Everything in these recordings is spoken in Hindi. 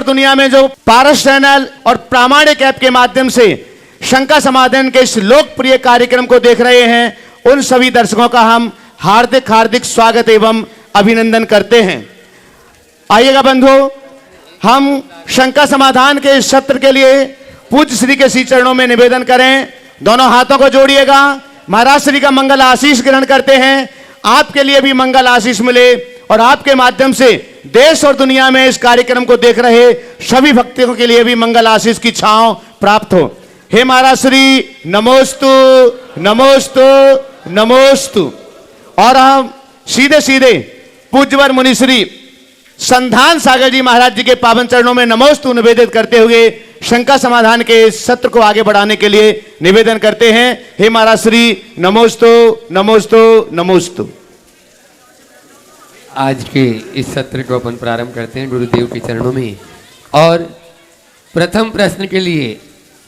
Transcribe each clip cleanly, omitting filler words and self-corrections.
दुनिया में जो पारस चैनल और प्रामाणिक ऐप के माध्यम से शंका समाधान के इस लोकप्रिय कार्यक्रम को देख रहे हैं उन सभी दर्शकों का हम हार्दिक हार्दिक स्वागत एवं अभिनंदन करते हैं। आइएगा बंधु, हम शंका समाधान के इस सत्र के लिए पूज्य श्री के श्री चरणों में निवेदन करें। दोनों हाथों को जोड़िएगा, महाराज श्री का मंगल आशीष ग्रहण करते हैं। आपके लिए भी मंगल आशीष मिले और आपके माध्यम से देश और दुनिया में इस कार्यक्रम को देख रहे सभी भक्तों के लिए भी मंगल आशीष की छांव प्राप्त हो। हे महाराज श्री, नमोस्तु नमोस्तु नमोस्तु। और हम सीधे सीधे पूज्यवर मुनिश्री संधान सागर जी महाराज जी के पावन चरणों में नमोस्तु निवेदित करते हुए शंका समाधान के सत्र को आगे बढ़ाने के लिए निवेदन करते हैं। हे महाराज श्री, नमोस्तु नमोस्तु नमोस्तु। आज के इस सत्र को अपन प्रारंभ करते हैं गुरुदेव के चरणों में। और प्रथम प्रश्न के लिए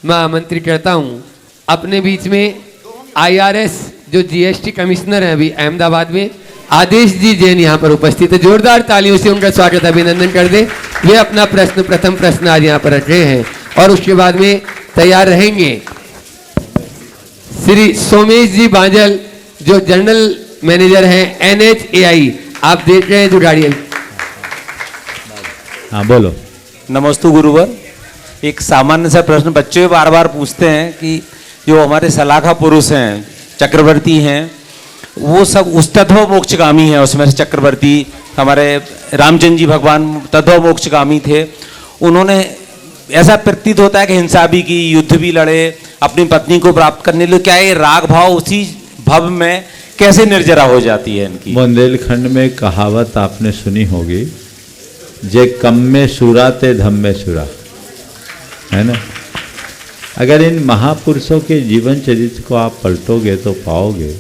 मैं आमंत्रित करता हूं अपने बीच में IRS जो GST कमिश्नर हैं अभी अहमदाबाद में, आदेश जी जैन यहाँ पर उपस्थित है। जोरदार तालियों से उनका स्वागत अभिनंदन कर दें। वे अपना प्रथम प्रश्न आज यहाँ पर रख रहे हैं और उसके बाद में तैयार रहेंगे श्री सोमेश जी बांजल जो जनरल मैनेजर हैं NHAI। आप देख रहे हैं जो गाड़ी। हाँ बोलो। नमस्तु गुरुवर। एक सामान्य सा प्रश्न बच्चे बार बार पूछते हैं कि जो हमारे सलाखा पुरुष हैं, चक्रवर्ती हैं, वो सब उस तत्व मोक्षगामी हैं। उसमें से चक्रवर्ती हमारे रामचंद्र जी भगवान तत्व मोक्षगामी थे। उन्होंने ऐसा प्रतीत होता है कि हिंसा भी की, युद्ध भी लड़े अपनी पत्नी को प्राप्त करने के लिए। क्या ये राग भाव उसी भव में कैसे निर्जरा हो जाती है इनकी? बुंदेलखंड में कहावत आपने सुनी होगी, जे कम में सुरा ते धम में सुरा, है ना। अगर इन महापुरुषों के जीवन चरित्र को आप पलटोगे तो पाओगे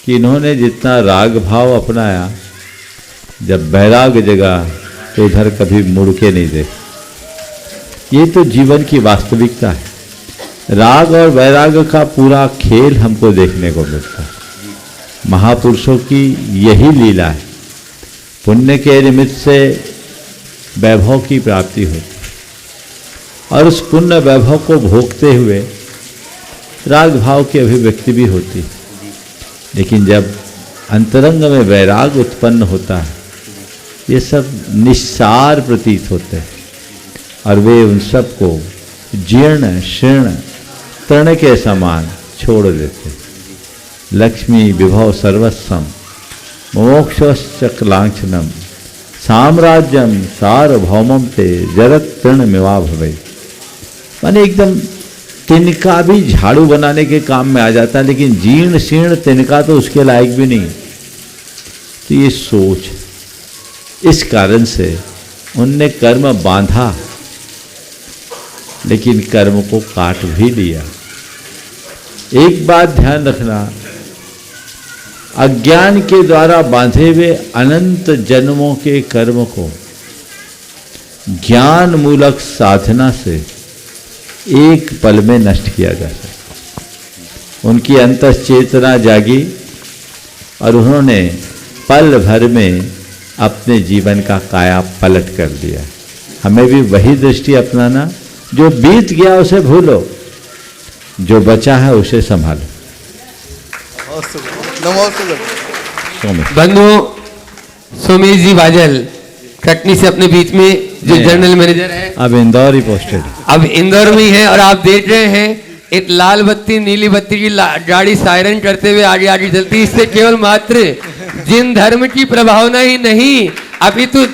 कि इन्होंने जितना राग भाव अपनाया, जब बैराग जगा तो उधर कभी मुड़ के नहीं देखे। ये तो जीवन की वास्तविकता है। राग और वैराग का पूरा खेल हमको देखने को मिलता है। महापुरुषों की यही लीला है। पुण्य के निमित्त से वैभव की प्राप्ति होती और उस पुण्य वैभव को भोगते हुए राग भाव की अभिव्यक्ति भी होती है। लेकिन जब अंतरंग में वैराग उत्पन्न होता है, ये सब निस्सार प्रतीत होते हैं और वे उन सब को जीर्ण शीर्ण तृण के समान छोड़ देते। लक्ष्मी विभव सर्वस्वम मोक्षश्च लांछनम साम्राज्यम सार्वभौमम ते जरत तृण मिवा भवे। माने एकदम तिनका भी झाड़ू बनाने के काम में आ जाता है, लेकिन जीर्ण शीर्ण तिनका तो उसके लायक भी नहीं। तो ये सोच, इस कारण से उनने कर्म बांधा लेकिन कर्म को काट भी लिया। एक बात ध्यान रखना, अज्ञान के द्वारा बांधे हुए अनंत जन्मों के कर्म को ज्ञान मूलक साधना से एक पल में नष्ट किया जा सकता। उनकी अंतश्चेतना जागी और उन्होंने पल भर में अपने जीवन का काया पलट कर दिया। हमें भी वही दृष्टि अपनाना, जो बीत गया उसे भूलो, जो बचा है उसे संभालो। बंधु सोमेश जी बाजल कटनी से अपने बीच में जो जनरल मैनेजर है, अब इंदौर ही पोस्टेड, अब इंदौर में ही है। और आप देख रहे हैं एक लाल बत्ती नीली बत्ती की गाड़ी सायरन करते हुए आगे आगे चलती। इससे केवल मात्र जिन धर्म की प्रभावना ही नहीं, अभी तो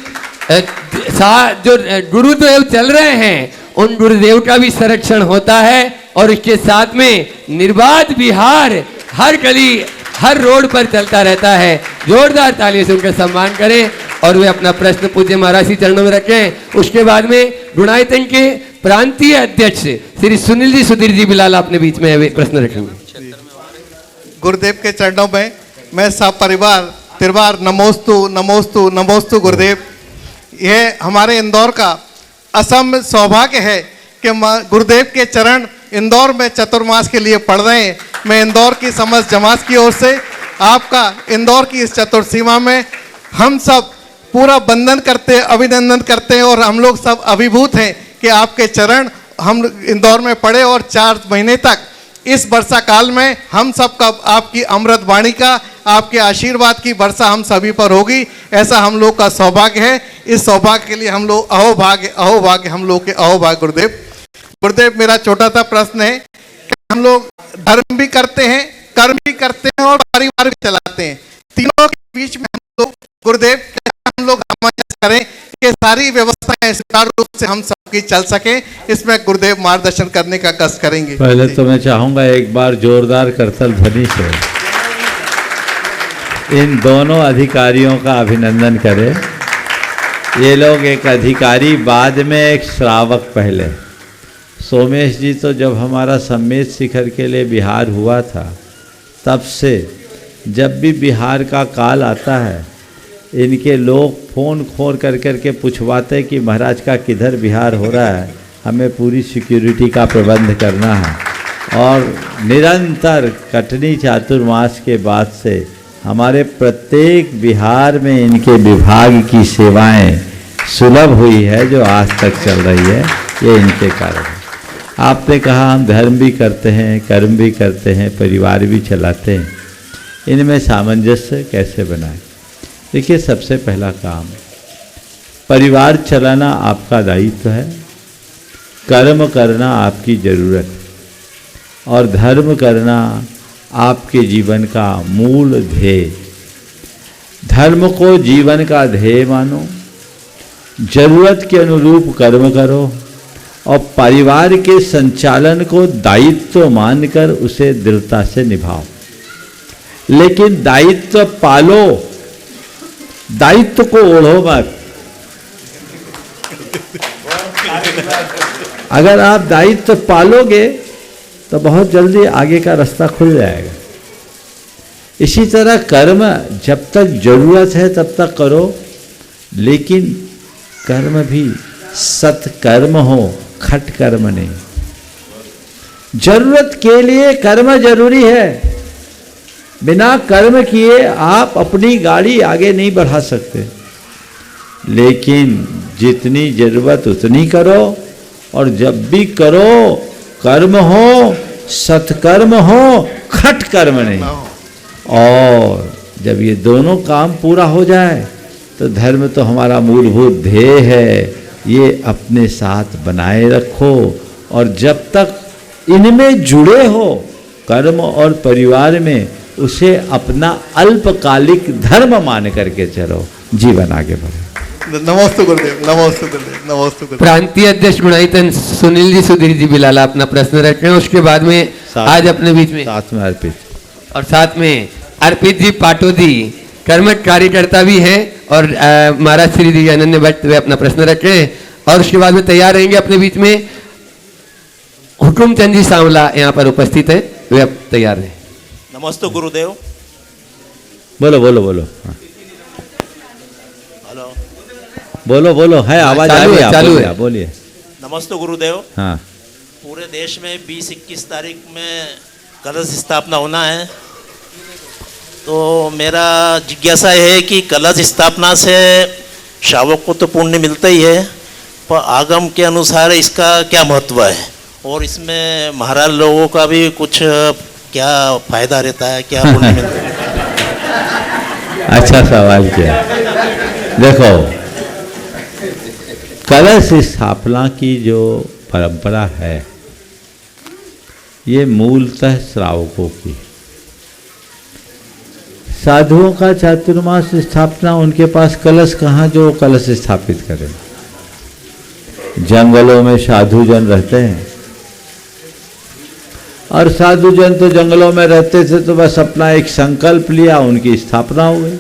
जो गुरुदेव चल रहे हैं उन गुरुदेव का भी संरक्षण होता है। और इसके साथ में निर्बाध विहार हर गली हर रोड पर चलता रहता है। जोरदार तालियों से उनका सम्मान करें और वे अपना प्रश्न पूज्य महाराज जी चरणों में रखें। उसके बाद में गुणायतन के प्रांतीय अध्यक्ष श्री सुनील जी सुधीर जी बिलाल अपने बीच में प्रश्न रखेंगे। गुरुदेव के चरणों में मैं सब परिवार तिरवार नमोस्तु नमोस्तु नमोस्तु गुरुदेव। यह हमारे इंदौर का असम सौभाग्य है कि गुरुदेव के चरण इंदौर में चतुर्मास के लिए पढ़ रहे हैं। मैं इंदौर की समस्त जमात की ओर से आपका इंदौर की इस चतुर्सीमा में हम सब पूरा वंदन करते हैं, अभिनंदन करते हैं और हम लोग सब अभिभूत हैं कि आपके चरण हम इंदौर में पड़े और 4 महीने तक इस वर्षा काल में हम सब का आपकी अमृत वाणी का, आपके आशीर्वाद की वर्षा हम सभी पर होगी, ऐसा हम लोग का सौभाग्य है। इस सौभाग्य के लिए हम लोग अहोभाग्य हम लोग के अहोभाग्य गुरुदेव। मेरा छोटा सा प्रश्न है कि हम लोग धर्म भी करते हैं, कर्म भी करते हैं और परिवार भी चलाते हैं, तीनों के बीच में हम लोग गुरुदेव हम लोग सामंजस्य करें कि सारी व्यवस्थाएं सुचारू रूप से हम सबकी चल सके, इसमें गुरुदेव मार्गदर्शन करने का कष्ट करेंगे। पहले तो मैं चाहूंगा एक बार जोरदार करतल ध्वनि से इन दोनों अधिकारियों का अभिनंदन करें। ये लोग एक अधिकारी बाद में एक श्रावक पहले। सोमेश जी तो जब हमारा सम्मेद शिखर के लिए बिहार हुआ था तब से जब भी बिहार का काल आता है इनके लोग फ़ोन खोर कर करके पूछवाते कि महाराज का किधर बिहार हो रहा है, हमें पूरी सिक्योरिटी का प्रबंध करना है। और निरंतर कटनी चातुर्मास के बाद से हमारे प्रत्येक बिहार में इनके विभाग की सेवाएं सुलभ हुई है जो आज तक चल रही है, ये इनके कारण है। आपने कहा हम धर्म भी करते हैं, कर्म भी करते हैं, परिवार भी चलाते हैं, इनमें सामंजस्य कैसे बनाएं? देखिए, सबसे पहला काम परिवार चलाना आपका दायित्व है, कर्म करना आपकी ज़रूरत है और धर्म करना आपके जीवन का मूल ध्येय। धर्म को जीवन का ध्येय मानो, जरूरत के अनुरूप कर्म करो और परिवार के संचालन को दायित्व मानकर उसे दृढ़ता से निभाओ। लेकिन दायित्व पालो, दायित्व को ओढ़ो मत। अगर आप दायित्व पालोगे तो बहुत जल्दी आगे का रास्ता खुल जाएगा। इसी तरह कर्म जब तक जरूरत है तब तक करो, लेकिन कर्म भी सत्कर्म हो, खट कर्म नहीं। जरूरत के लिए कर्म जरूरी है, बिना कर्म किए आप अपनी गाड़ी आगे नहीं बढ़ा सकते। लेकिन जितनी जरूरत उतनी करो और जब भी करो कर्म हो, सत्कर्म हो, खट कर्म नहीं। और जब ये दोनों काम पूरा हो जाए तो धर्म तो हमारा मूलभूत ध्येय है, ये अपने साथ बनाए रखो। और जब तक इनमें जुड़े हो कर्म और परिवार में, उसे अपना अल्पकालिक धर्म मान करके चलो, जीवन आगे बढ़े। नमस्ते गुरुदेव, नमस्ते गुरुदेव, नमस्ते गुरुदेव। प्रांतीय अध्यक्ष गुणायतन सुनील जी सुधीर जी बिलाला अपना प्रश्न रख रहे हैं, उसके बाद में आज अपने बीच में साथ में अर्पित और साथ में अर्पित जी पाटोदी कर्मठ कार्यकर्ता भी हैं और महाराज श्री जी अनन्य भट्ट वे अपना प्रश्न रख रहे हैं और उसके बाद में तैयार रहेंगे अपने बीच में हुकुम चंद जी सांवला यहाँ पर उपस्थित है, वे अब तैयार हैं। नमस्ते गुरुदेव। बोलो बोलो बोलो। हाँ। हेलो, बोलो बोलो, है आवाज आ रही है, चालू है। बोलिए। नमस्ते गुरुदेव। हाँ, पूरे देश में 20-21 तारीख में कलश स्थापना होना है, तो मेरा जिज्ञासा है कि कलश स्थापना से शावक को तो पुण्य मिलता ही है, पर आगम के अनुसार इसका क्या महत्व है और इसमें महाराज लोगों का भी कुछ क्या फायदा रहता है, क्या पुण्य मिलता है? अच्छा सवाल किया। देखो, कलश स्थापना की जो परंपरा है ये मूलतः श्रावकों की। साधुओं का चातुर्मास स्थापना, उनके पास कलश कहाँ जो कलश स्थापित करें। जंगलों में साधुजन रहते हैं और साधुजन तो जंगलों में रहते थे तो बस अपना एक संकल्प लिया, उनकी स्थापना हो गई।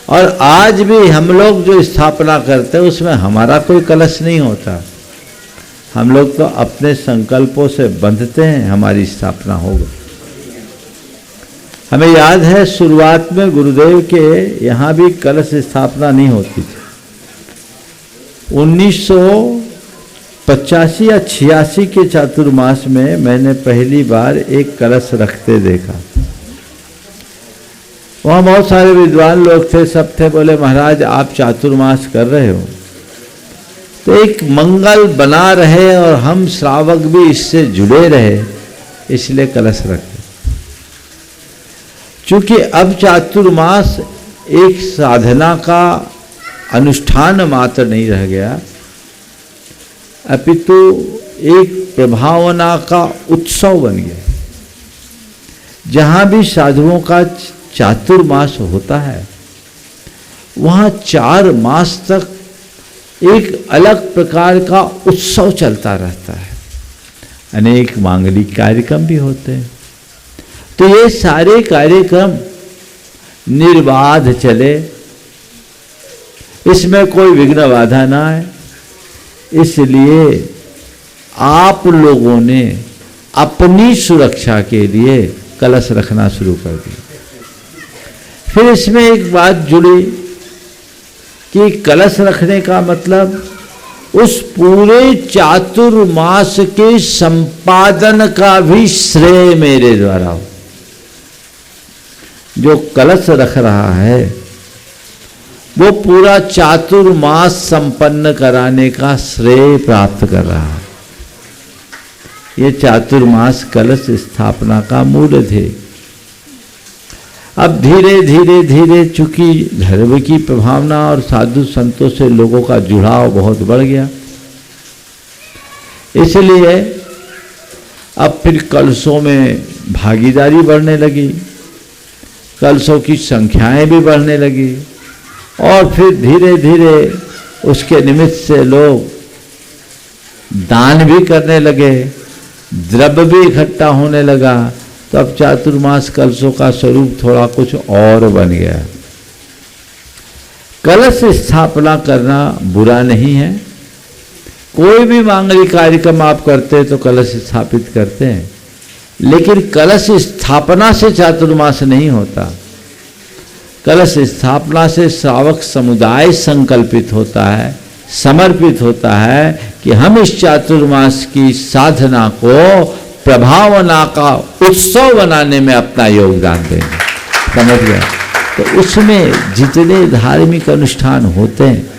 और आज भी हम लोग जो स्थापना करते हैं उसमें हमारा कोई कलश नहीं होता, हम लोग तो अपने संकल्पों से बंधते हैं, हमारी स्थापना हो गई। हमें याद है शुरुआत में गुरुदेव के यहाँ भी कलश स्थापना नहीं होती थी। 1985 या 86 के चातुर्मास में मैंने पहली बार एक कलश रखते देखा। वहाँ बहुत सारे विद्वान लोग थे, सब थे, बोले महाराज आप चातुर्मास कर रहे हो तो एक मंगल बना रहे और हम श्रावक भी इससे जुड़े रहे, इसलिए कलश रखे। चूंकि अब चातुर्मास एक साधना का अनुष्ठान मात्र नहीं रह गया, अपितु एक प्रभावना का उत्सव बन गया। जहाँ भी साधुओं का चातुर्मास होता है वहाँ 4 मास तक एक अलग प्रकार का उत्सव चलता रहता है, अनेक मांगलिक कार्यक्रम भी होते हैं। तो ये सारे कार्यक्रम निर्बाध चले, इसमें कोई विघ्न बाधा ना आए, इसलिए आप लोगों ने अपनी सुरक्षा के लिए कलश रखना शुरू कर दिया। फिर इसमें एक बात जुड़ी कि कलश रखने का मतलब उस पूरे चातुर्मास के संपादन का भी श्रेय मेरे द्वारा हो। जो कलश रख रहा है वो पूरा चातुर्मास संपन्न कराने का श्रेय प्राप्त कर रहा है। ये चातुर्मास कलश स्थापना का मूल थे। अब धीरे धीरे धीरे चूंकि धर्म की प्रभावना और साधु संतों से लोगों का जुड़ाव बहुत बढ़ गया, इसलिए अब फिर कलशों में भागीदारी बढ़ने लगी, कलशों की संख्याएं भी बढ़ने लगी और फिर धीरे धीरे उसके निमित्त से लोग दान भी करने लगे, द्रव्य भी इकट्ठा होने लगा। तो अब चातुर्मास कलशों का स्वरूप थोड़ा कुछ और बन गया। कलश स्थापना करना बुरा नहीं है, कोई भी मांगलिक कार्यक्रम आप करते हैं तो कलश स्थापित करते हैं, लेकिन कलश स्थापना से चातुर्मास नहीं होता। कलश स्थापना से श्रावक समुदाय संकल्पित होता है, समर्पित होता है कि हम इस चातुर्मास की साधना को प्रभावना का उत्सव बनाने में अपना योगदान देंगे। समझ गए? तो उसमें जितने धार्मिक अनुष्ठान होते हैं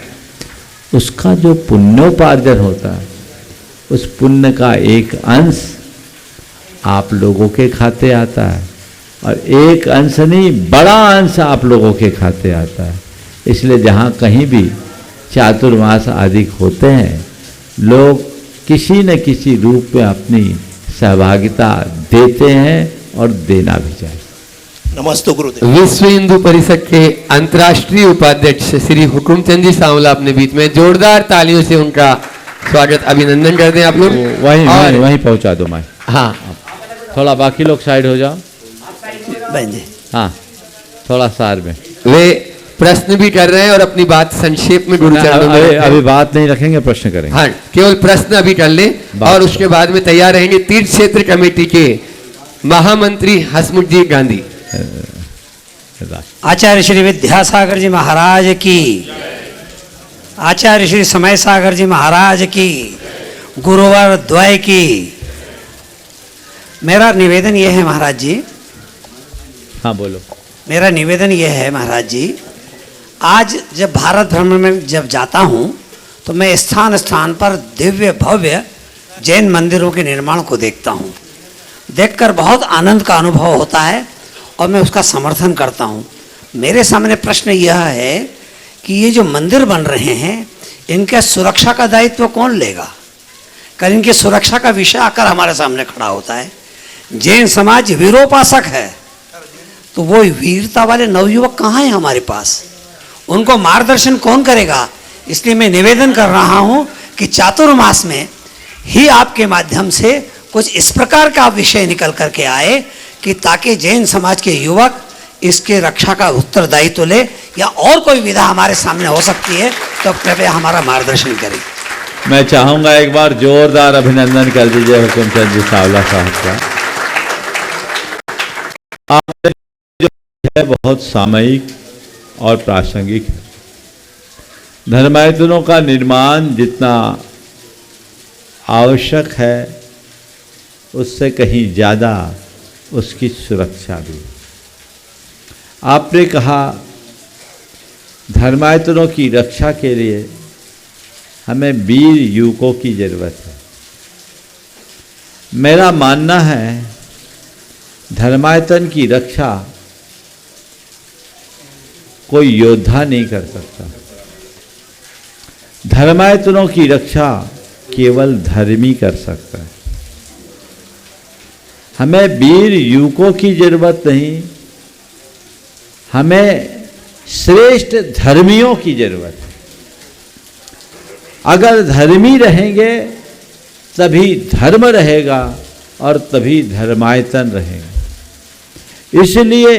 उसका जो पुण्योपार्जन होता है, उस पुण्य का एक अंश आप लोगों के खाते आता है और एक अंश नहीं, बड़ा अंश आप लोगों के खाते आता है। इसलिए जहाँ कहीं भी चातुर्मास आदि होते हैं, लोग किसी न किसी रूप में अपनी सहभागिता देते हैं और देना भी चाहिए। नमस्ते गुरुदेव। विश्व हिंदू परिषद के अंतर्राष्ट्रीय उपाध्यक्ष श्री हुकुमचंद जी सांवला अपने बीच में, जोरदार तालियों से उनका स्वागत अभिनंदन करते हैं आप लोग। वहीं पहुंचा दो मैं। हाँ, थोड़ा बाकी लोग साइड हो जाओ। जी हाँ, थोड़ा सार में। वे प्रश्न भी कर रहे हैं और अपनी बात संक्षेप में गुरु चरणों में अभी बात नहीं रखेंगे, प्रश्न करेंगे। हाँ, केवल प्रश्न अभी कर लें और उसके बाद में तैयार रहेंगे तीर्थ क्षेत्र कमेटी के महामंत्री हसमुख जी गांधी। आचार्य श्री विद्यासागर जी महाराज की, आचार्य श्री समय सागर जी महाराज की, गुरुवर द्वय की। मेरा निवेदन यह है महाराज जी, हाँ बोलो। मेरा निवेदन यह है महाराज जी, आज जब भारत भ्रमण में जब जाता हूँ तो मैं स्थान स्थान पर दिव्य भव्य जैन मंदिरों के निर्माण को देखता हूँ। देखकर बहुत आनंद का अनुभव होता है और मैं उसका समर्थन करता हूँ। मेरे सामने प्रश्न यह है कि ये जो मंदिर बन रहे हैं, इनका सुरक्षा का दायित्व कौन लेगा? कल इनकी सुरक्षा का विषय आकर हमारे सामने खड़ा होता है। जैन समाज वीरोपासक है, तो वो वीरता वाले नवयुवक कहाँ हैं हमारे पास? उनको मार्गदर्शन कौन करेगा? इसलिए मैं निवेदन कर रहा हूँ कि चातुर्मास में ही आपके माध्यम से कुछ इस प्रकार का विषय निकल करके आए कि ताकि जैन समाज के युवक इसके रक्षा का उत्तरदायित्व ले, या और कोई विधा हमारे सामने हो सकती है तो कृपया हमारा मार्गदर्शन करें। मैं चाहूंगा एक बार जोरदार अभिनंदन कर दीजिए हुकुमचंद जी सांवला साहब का। आपने जो है बहुत सामयिक और प्रासंगिक है। धर्मायतनों का निर्माण जितना आवश्यक है उससे कहीं ज़्यादा उसकी सुरक्षा भी। आपने कहा धर्मायतनों की रक्षा के लिए हमें वीर युवकों की जरूरत है। मेरा मानना है धर्मायतन की रक्षा कोई योद्धा नहीं कर सकता। धर्मायतनों की रक्षा केवल धर्मी कर सकता है। हमें वीर युवकों की जरूरत नहीं, हमें श्रेष्ठ धर्मियों की जरूरत है। अगर धर्मी रहेंगे तभी धर्म रहेगा और तभी धर्मायतन रहेगा। इसलिए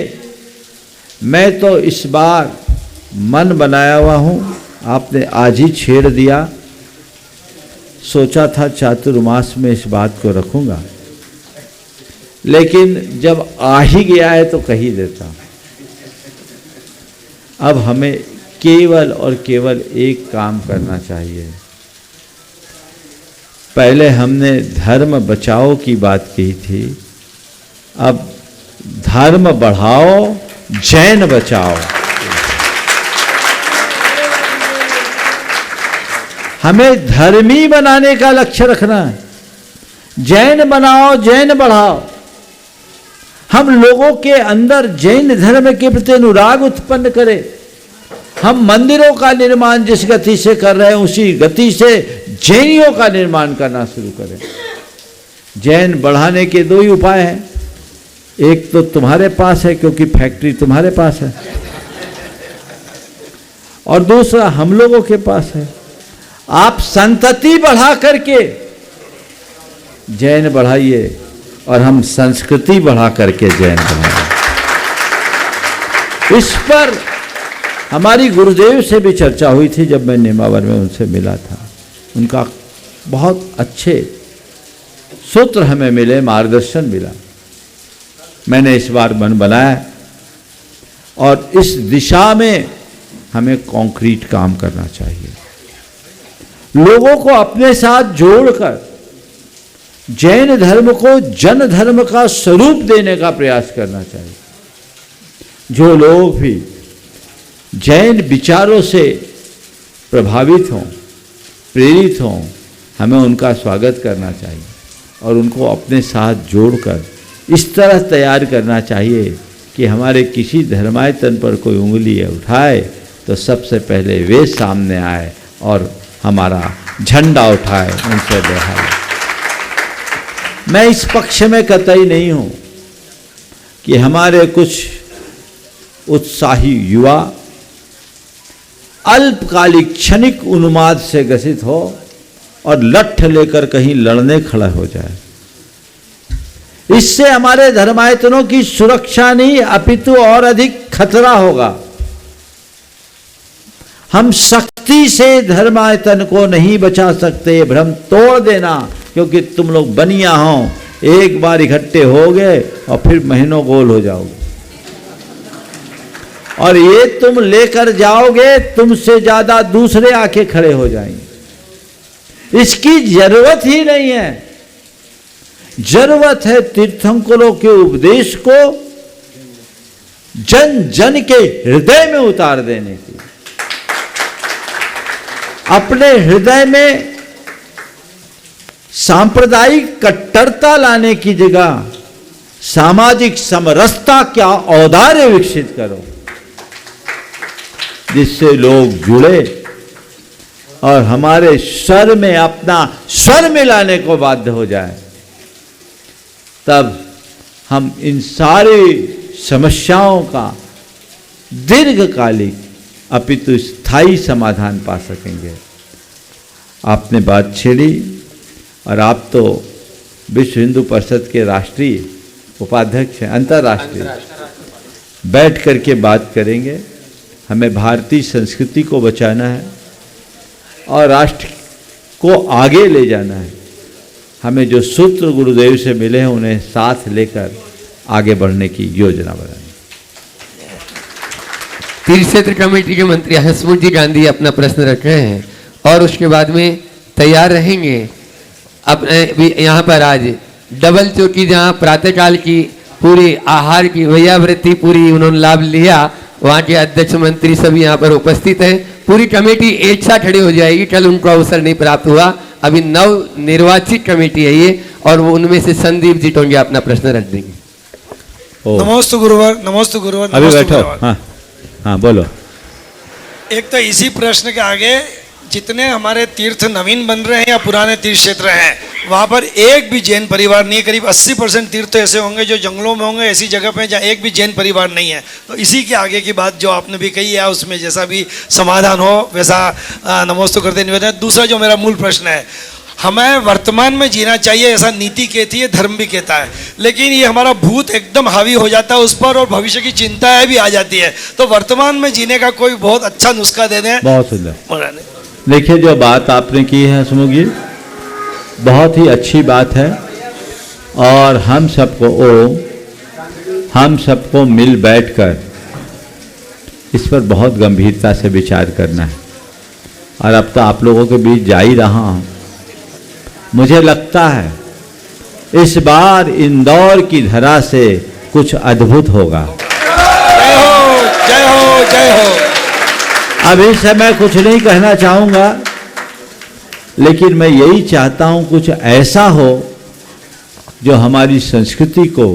मैं तो इस बार मन बनाया हुआ हूँ, आपने आज ही छेड़ दिया। सोचा था चातुर्मास में इस बात को रखूंगा, लेकिन जब आ ही गया है तो कह ही देता। अब हमें केवल और केवल एक काम करना चाहिए। पहले हमने धर्म बचाओ की बात की थी, अब धर्म बढ़ाओ, जैन बचाओ। हमें धर्मी बनाने का लक्ष्य रखना है। जैन बनाओ, जैन बढ़ाओ। हम लोगों के अंदर जैन धर्म के प्रति अनुराग उत्पन्न करें। हम मंदिरों का निर्माण जिस गति से कर रहे हैं उसी गति से जैनियों का निर्माण करना शुरू करें। जैन बढ़ाने के दो ही उपाय हैं। एक तो तुम्हारे पास है क्योंकि फैक्ट्री तुम्हारे पास है, और दूसरा हम लोगों के पास है। आप संतति बढ़ा करके जैन बढ़ाइए और हम संस्कृति बढ़ा करके जैन बढ़ाइए। इस पर हमारी गुरुदेव से भी चर्चा हुई थी जब मैं नेमावर में उनसे मिला था। उनका बहुत अच्छे सूत्र हमें मिले, मार्गदर्शन मिला। मैंने इस बार मन बनाया और इस दिशा में हमें कॉन्क्रीट काम करना चाहिए। लोगों को अपने साथ जोड़कर जैन धर्म को जन धर्म का स्वरूप देने का प्रयास करना चाहिए। जो लोग भी जैन विचारों से प्रभावित हों, प्रेरित हों, हमें उनका स्वागत करना चाहिए और उनको अपने साथ जोड़कर इस तरह तैयार करना चाहिए कि हमारे किसी धर्मायतन पर कोई उंगली उठाए तो सबसे पहले वे सामने आए और हमारा झंडा उठाए, उनसे बढ़ाए। मैं इस पक्ष में कतई नहीं हूं कि हमारे कुछ उत्साही युवा अल्पकालिक क्षणिक उन्माद से ग्रसित हो और लठ लेकर कहीं लड़ने खड़ा हो जाए। इससे हमारे धर्मायतनों की सुरक्षा नहीं अपितु और अधिक खतरा होगा। हम शक्ति से धर्मायतन को नहीं बचा सकते। भ्रम तोड़ देना, क्योंकि तुम लोग बनिया हो, एक बार इकट्ठे हो गए और फिर महीनों गोल हो जाओगे। और ये तुम लेकर जाओगे, तुमसे ज्यादा दूसरे आके खड़े हो जाएंगे। इसकी जरूरत ही नहीं है। जरूरत है तीर्थंकरों के उपदेश को जन जन के हृदय में उतार देने की। अपने हृदय में सांप्रदायिक कट्टरता लाने की जगह सामाजिक समरसता का औदार्य विकसित करो, जिससे लोग जुड़े और हमारे स्वर में अपना स्वर मिलाने को बाध्य हो जाए। तब हम इन सारी समस्याओं का दीर्घकालिक अपितु स्थायी समाधान पा सकेंगे। आपने बात छेड़ी और आप तो विश्व हिंदू परिषद के राष्ट्रीय उपाध्यक्ष हैं, अंतर्राष्ट्रीय। बैठ करके बात करेंगे। हमें भारतीय संस्कृति को बचाना है और राष्ट्र को आगे ले जाना है। हमें जो सूत्र गुरुदेव से मिले हैं उन्हें साथ लेकर आगे बढ़ने की योजना बनानी। तीर्थ क्षेत्र कमेटी के मंत्री हसमुख जी गांधी अपना प्रश्न रख रहे हैं और उसके बाद में तैयार रहेंगे। अब यहाँ पर आज डबल चौकी, जहाँ प्रातःकाल की पूरी आहार की वैयावृत्ति पूरी उन्होंने लाभ लिया। वहाँ के अध्यक्ष मंत्री सभी यहाँ पर उपस्थित हैं। पूरी कमेटी एक साथ खड़ी हो जाएगी। कल उनको अवसर नहीं प्राप्त हुआ, अभी नव निर्वाचित कमेटी है ये, और वो उनमें से संदीप जी टोंगे अपना प्रश्न रख देंगे। नमोस्तु गुरुवर, नमोस्तु गुरुवर, अभी नमोस्तु बैठो। गुरुवर। हाँ हाँ बोलो। एक तो इसी प्रश्न के आगे, जितने हमारे तीर्थ नवीन बन रहे हैं या पुराने तीर्थ क्षेत्र हैं, वहाँ पर एक भी जैन परिवार नहीं। करीब 80% तीर्थ ऐसे होंगे जो जंगलों में होंगे, ऐसी जगह पे जहाँ एक भी जैन परिवार नहीं है। तो इसी के आगे की बात जो आपने भी कही है, उसमें जैसा भी समाधान हो वैसा नमोस्तु करते निवेदन। दूसरा जो मेरा मूल प्रश्न है, हमें वर्तमान में जीना चाहिए ऐसा नीति कहती है, धर्म भी कहता है, लेकिन ये हमारा भूत एकदम हावी हो जाता है उस पर और भविष्य की चिंताएं भी आ जाती है। तो वर्तमान में जीने का कोई बहुत अच्छा नुस्खा दे दें। बहुत सुंदर। महाराज देखिए, जो बात आपने की है हसमुख जी, बहुत ही अच्छी बात है, और हम सबको मिल बैठकर इस पर बहुत गंभीरता से विचार करना है। और अब तो आप लोगों के बीच जा ही रहा हूं, मुझे लगता है इस बार इंदौर की धरा से कुछ अद्भुत होगा। जय हो, जय हो, जय हो। अब इस समय कुछ नहीं कहना चाहूंगा, लेकिन मैं यही चाहता हूं कुछ ऐसा हो जो हमारी संस्कृति को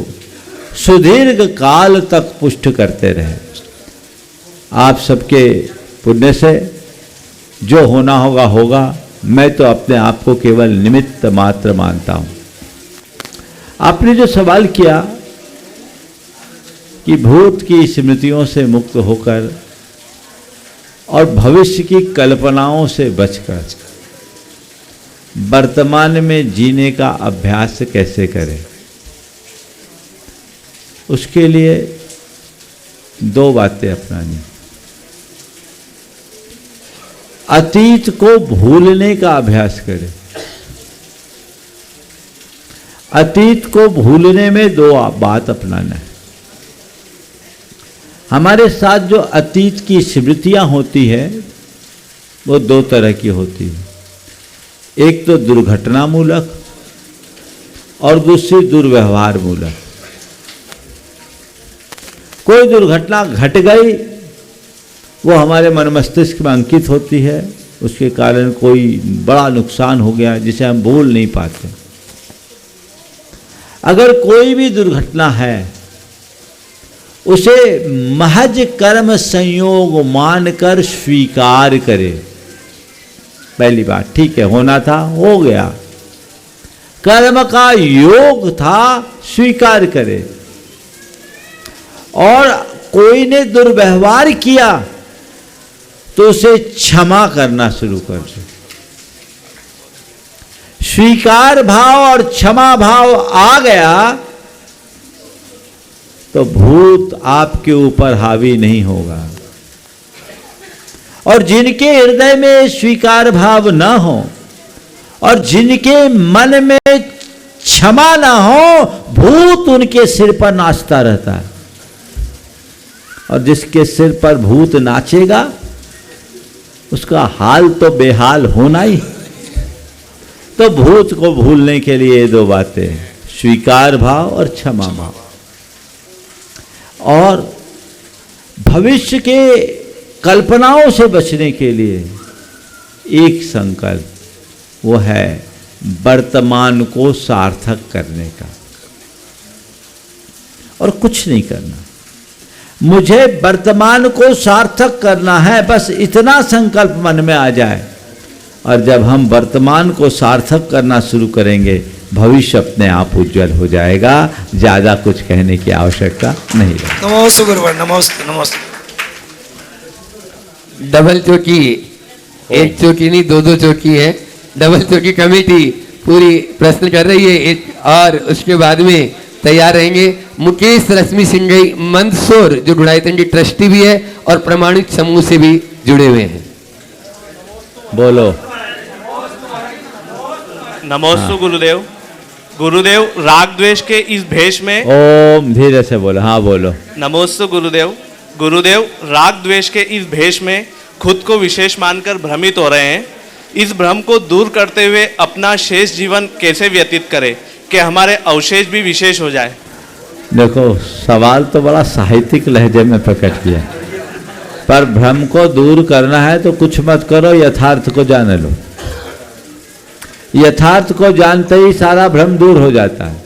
सुदीर्घ काल तक पुष्ट करते रहे। आप सबके पुण्य से जो होना होगा होगा। मैं तो अपने आप को केवल निमित्त मात्र मानता हूं। आपने जो सवाल किया कि भूत की स्मृतियों से मुक्त होकर और भविष्य की कल्पनाओं से बचकर वर्तमान में जीने का अभ्यास कैसे करें, उसके लिए दो बातें अपनानी। अतीत को भूलने का अभ्यास करें। अतीत को भूलने में दो बात अपनाना है। हमारे साथ जो अतीत की स्मृतियां होती है वो दो तरह की होती है। एक तो दुर्घटनामूलक और दूसरी दुर्व्यवहार मूलक। कोई दुर्घटना घट गई, वो हमारे मन मस्तिष्क में अंकित होती है, उसके कारण कोई बड़ा नुकसान हो गया जिसे हम भूल नहीं पाते। अगर कोई भी दुर्घटना है, उसे महज कर्म संयोग मानकर स्वीकार करे। पहली बात, ठीक है, होना था, हो गया, कर्म का योग था, स्वीकार करे। और कोई ने दुर्व्यवहार किया तो उसे क्षमा करना शुरू कर दो। स्वीकार भाव और क्षमा भाव आ गया तो भूत आपके ऊपर हावी नहीं होगा। और जिनके हृदय में स्वीकार भाव न हो और जिनके मन में क्षमा न हो, भूत उनके सिर पर नाचता रहता है। और जिसके सिर पर भूत नाचेगा उसका हाल तो बेहाल होना ही। तो भूत को भूलने के लिए दो बातें, स्वीकार भाव और क्षमा भाव। और भविष्य के कल्पनाओं से बचने के लिए एक संकल्प, वो है वर्तमान को सार्थक करने का, और कुछ नहीं करना। मुझे वर्तमान को सार्थक करना है, बस इतना संकल्प मन में आ जाए। और जब हम वर्तमान को सार्थक करना शुरू करेंगे, भविष्य अपने आप उज्जवल हो जाएगा। ज्यादा कुछ कहने की आवश्यकता नहीं है। नमोस्तु गुरुवर, नमोस्तु, नमोस्तु। डबल चौकी, एक चौकी नहीं, दो चौकी है। डबल चौकी कमेटी पूरी प्रश्न कर रही है, और उसके बाद में तैयार रहेंगे मुकेश रश्मि सिंघई मंदसौर, जो गुड़ाईतन की ट्रस्टी भी है और प्रमाणित समूह से भी जुड़े हुए हैं। बोलो। नमोस्तु गुरुदेव। गुरुदेव, राग द्वेष के इस भेष में, ओम, धीरे से बोलो। हाँ बोलो। नमोस्तु गुरुदेव। गुरुदेव, राग द्वेष के इस भेष में खुद को विशेष मानकर भ्रमित हो रहे हैं। इस भ्रम को दूर करते हुए अपना शेष जीवन कैसे व्यतीत करें कि हमारे अवशेष भी विशेष हो जाए? देखो, सवाल तो बड़ा साहित्यिक लहजे में प्रकट किया, पर भ्रम को दूर करना है तो कुछ मत करो, यथार्थ को जान लो। यथार्थ को जानते ही सारा भ्रम दूर हो जाता है।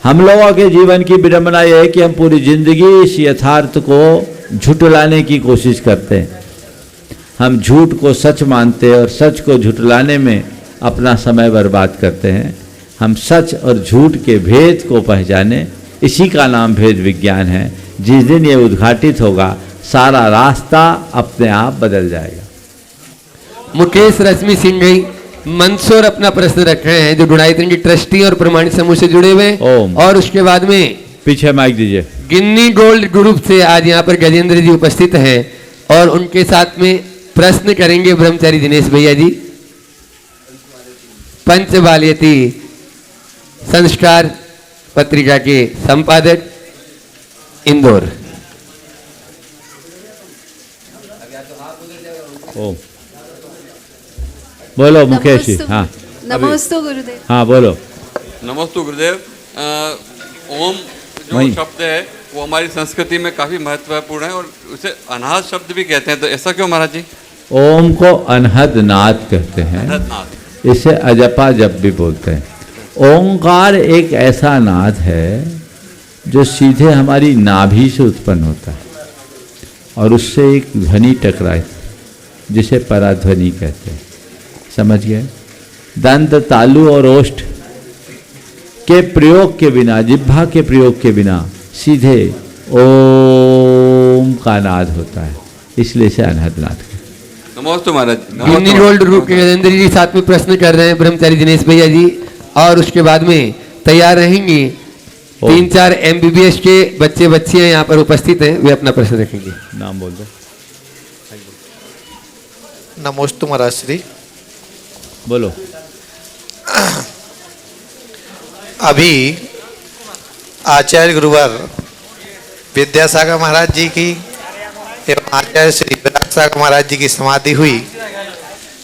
हम लोगों के जीवन की विडंबना यह है कि हम पूरी जिंदगी इस यथार्थ को झुठलाने की कोशिश करते हैं। हम झूठ को सच मानते हैं और सच को झुठलाने में अपना समय बर्बाद करते हैं। हम सच और झूठ के भेद को पहचाने, इसी का नाम भेद विज्ञान है। जिस दिन ये उद्घाटित होगा, सारा रास्ता अपने आप बदल जाएगा। मुकेश रश्मि सिंह जी मंदसौर अपना प्रश्न रख रहे हैं, जो गुणायतन की ट्रस्टी और प्रमाणित समूह से जुड़े हुए हैं। और उसके बाद में पीछे माइक दीजिए। गिन्नी गोल्ड ग्रुप से आज यहाँ पर गजेंद्र जी उपस्थित हैं और उनके साथ में प्रश्न करेंगे ब्रह्मचारी दिनेश भैया जी, पंचबाल्यती संस्कार पत्रिका के संपादक, इंदौर। ओम बोलो मुकेश जी। हाँ नमोस्तु गुरुदेव। हाँ बोलो। नमोस्तु गुरुदेव। ओम जो वहीं। शब्द है वो हमारी संस्कृति में काफ़ी महत्वपूर्ण है और उसे अनाहत शब्द भी कहते हैं, तो ऐसा क्यों महाराज जी? ओम को अनहद नाद कहते हैं, अनहद इसे अजपा जप भी बोलते हैं। ओंकार एक ऐसा नाद है जो सीधे हमारी नाभि से उत्पन्न होता है और उससे एक ध्वनि टकराए जिसे पराध्वनि कहते हैं। समझ गए? दंत, तालु और ओष्ठ के प्रयोग के बिना, जिह्वा के प्रयोग के बिना सीधे ओम का नाद होता है, इसलिए इसे अनहद नाद कहते हैं। नमोस्तु महाराज। गिन्नी गोल्ड ग्रुप के गजेंद्र जी साथ में प्रश्न कर रहे हैं ब्रह्मचारी दिनेश भैया जी, और उसके बाद में तैयार रहेंगी 3-4 MBBS के बच्चे बच्चियां यहाँ पर उपस्थित हैं, वे अपना प्रश्न रखेंगे। नाम बोल दो। नमोस्तु महाराज श्री। बोलो। अभी आचार्य गुरुवर विद्यासागर महाराज जी की एवं आचार्य श्री विराट सागर महाराज जी की समाधि हुई।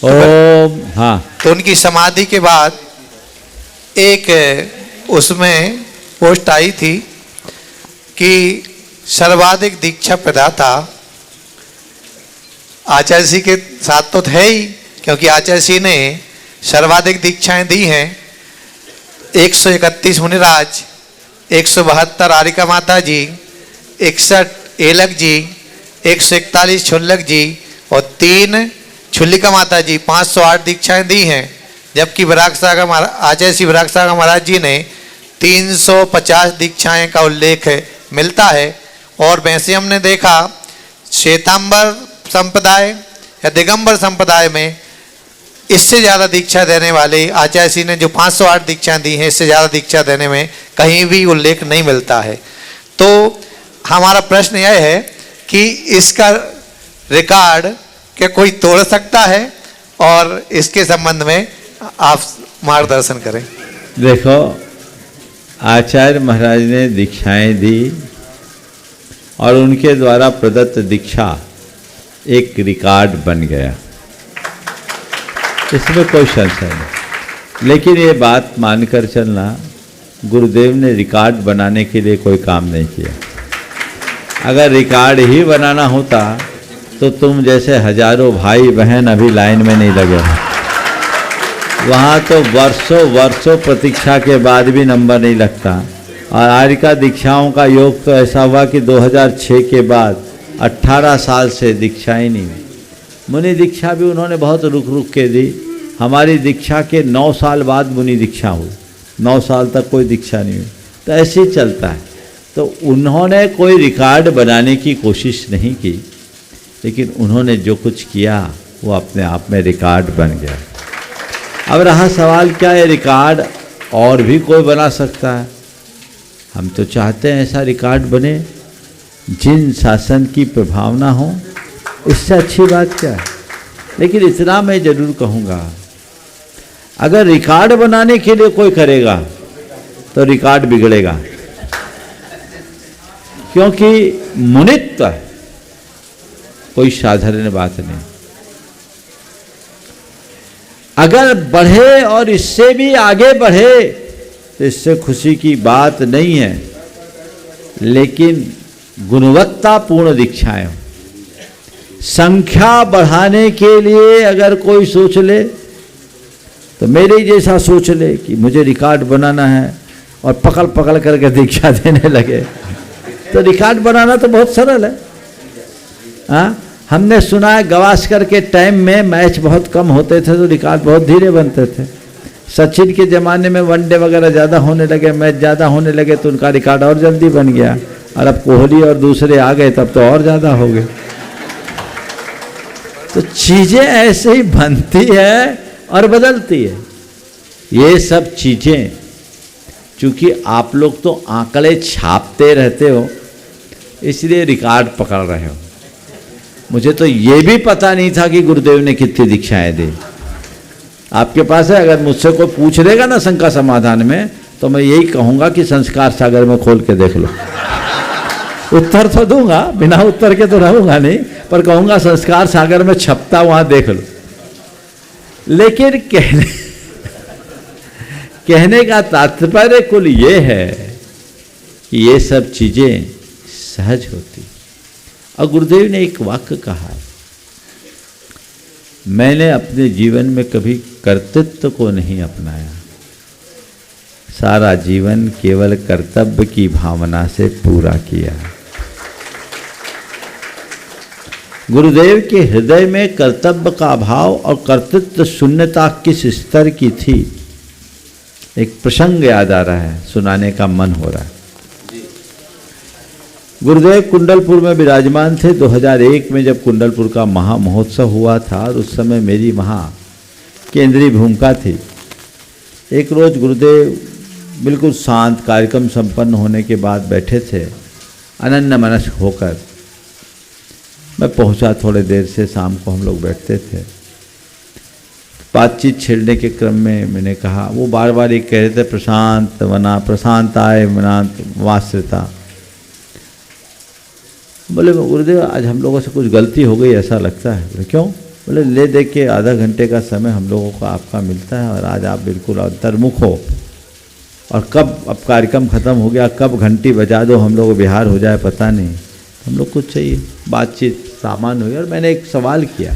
ओम। हाँ। तो उनकी समाधि के बाद एक उसमें पोस्ट आई थी कि सर्वाधिक दीक्षा प्रदाता आचार्य जी के साथ तो थे ही, क्योंकि आचार्य जी ने सर्वाधिक दीक्षाएं दी हैं। 131 मुनिराज, 172 आरिका माता जी, 61 एलक जी, 141 छुल्लक जी और 3 छुल्लिका माता जी, 508 दीक्षाएं दी हैं। जबकि आचार्य श्री विराट सागर महाराज जी ने 350 दीक्षाएं का उल्लेख मिलता है। और वैसे हमने देखा श्वेतांबर संप्रदाय या दिगंबर संप्रदाय में इससे ज़्यादा दीक्षा देने वाले आचार्य श्री ने जो 508 दीक्षाएं दी हैं, इससे ज़्यादा दीक्षा देने में कहीं भी उल्लेख नहीं मिलता है। तो हमारा प्रश्न यह है कि इसका रिकॉर्ड क्या कोई तोड़ सकता है, और इसके संबंध में आप मार्गदर्शन करें। देखो, आचार्य महाराज ने दीक्षाएं दी और उनके द्वारा प्रदत्त दीक्षा एक रिकॉर्ड बन गया, इसमें कोई संशय नहीं। लेकिन ये बात मानकर चलना, गुरुदेव ने रिकॉर्ड बनाने के लिए कोई काम नहीं किया। अगर रिकॉर्ड ही बनाना होता तो तुम जैसे हजारों भाई बहन अभी लाइन में नहीं लगे हैं। वहाँ तो वर्षों वर्षों प्रतीक्षा के बाद भी नंबर नहीं लगता। और आरिका दीक्षाओं का योग तो ऐसा हुआ कि 2006 के बाद 18 साल से दीक्षा ही नहीं हुई। मुनि दीक्षा भी उन्होंने बहुत रुक रुक के दी। हमारी दीक्षा के 9 साल बाद मुनि दीक्षा हुई, 9 साल तक कोई दीक्षा नहीं हुई। तो ऐसे ही चलता है। तो उन्होंने कोई रिकॉर्ड बनाने की कोशिश नहीं की, लेकिन उन्होंने जो कुछ किया वो अपने आप में रिकॉर्ड बन गया। अब रहा सवाल क्या है, रिकॉर्ड और भी कोई बना सकता है? हम तो चाहते हैं ऐसा रिकॉर्ड बने जिन शासन की प्रभावना हो, इससे अच्छी बात क्या है। लेकिन इतना मैं जरूर कहूँगा, अगर रिकॉर्ड बनाने के लिए कोई करेगा तो रिकॉर्ड बिगड़ेगा, क्योंकि मुनित्व कोई साधारण बात नहीं। अगर बढ़े और इससे भी आगे बढ़े तो इससे खुशी की बात नहीं है। लेकिन गुणवत्तापूर्ण दीक्षाएं हो। संख्या बढ़ाने के लिए अगर कोई सोच ले तो मेरे जैसा सोच ले कि मुझे रिकॉर्ड बनाना है और पकड़ पकड़ करके दीक्षा देने लगे, तो रिकॉर्ड बनाना तो बहुत सरल है। हाँ, हमने सुना है गवास्कर के टाइम में मैच बहुत कम होते थे तो रिकॉर्ड बहुत धीरे बनते थे। सचिन के ज़माने में वनडे वगैरह ज़्यादा होने लगे, मैच ज़्यादा होने लगे तो उनका रिकॉर्ड और जल्दी बन गया। और अब कोहली और दूसरे आ गए तब तो और ज़्यादा हो गए। तो चीज़ें ऐसे ही बनती है और बदलती है। ये सब चीज़ें चूँकि आप लोग तो आंकड़े छापते रहते हो इसलिए रिकॉर्ड पकड़ रहे हो। मुझे तो ये भी पता नहीं था कि गुरुदेव ने कितनी दीक्षाएं दी। आपके पास है, अगर मुझसे कोई पूछ लेगा ना शंका समाधान में तो मैं यही कहूँगा कि संस्कार सागर में खोल के देख लो। उत्तर तो दूंगा, बिना उत्तर के तो रहूँगा नहीं, पर कहूँगा संस्कार सागर में छपता वहाँ देख लो। लेकिन कहने का तात्पर्य कुल ये है कि ये सब चीज़ें सहज होती। और गुरुदेव ने एक वाक्य कहा, मैंने अपने जीवन में कभी कर्तृत्व को नहीं अपनाया, सारा जीवन केवल कर्तव्य की भावना से पूरा किया। गुरुदेव के हृदय में कर्तव्य का भाव और कर्तृत्व शून्यता किस स्तर की थी, एक प्रसंग याद आ रहा है, सुनाने का मन हो रहा है। गुरुदेव कुंडलपुर में विराजमान थे। 2001 में जब कुंडलपुर का महा महोत्सव हुआ था और उस समय मेरी वहाँ केंद्रीय भूमिका थी। एक रोज गुरुदेव बिल्कुल शांत, कार्यक्रम संपन्न होने के बाद बैठे थे अनन्य मनस्क होकर। मैं पहुँचा थोड़े देर से, शाम को हम लोग बैठते थे। बातचीत छेड़ने के क्रम में मैंने कहा, वो बार बार ये कह रहे थे प्रशांत वना, प्रशांत आए मनांत वास्त्रता। बोले गुरुदेव आज हम लोगों से कुछ गलती हो गई ऐसा लगता है। बोले क्यों? बोले ले दे के आधा घंटे का समय हम लोगों को आपका मिलता है और आज आप बिल्कुल अंतर्मुख हो, और कब अब कार्यक्रम ख़त्म हो गया, कब घंटी बजा दो हम लोग बिहार हो जाए पता नहीं। हम लोग कुछ चाहिए, बातचीत सामान्य हुई। और मैंने एक सवाल किया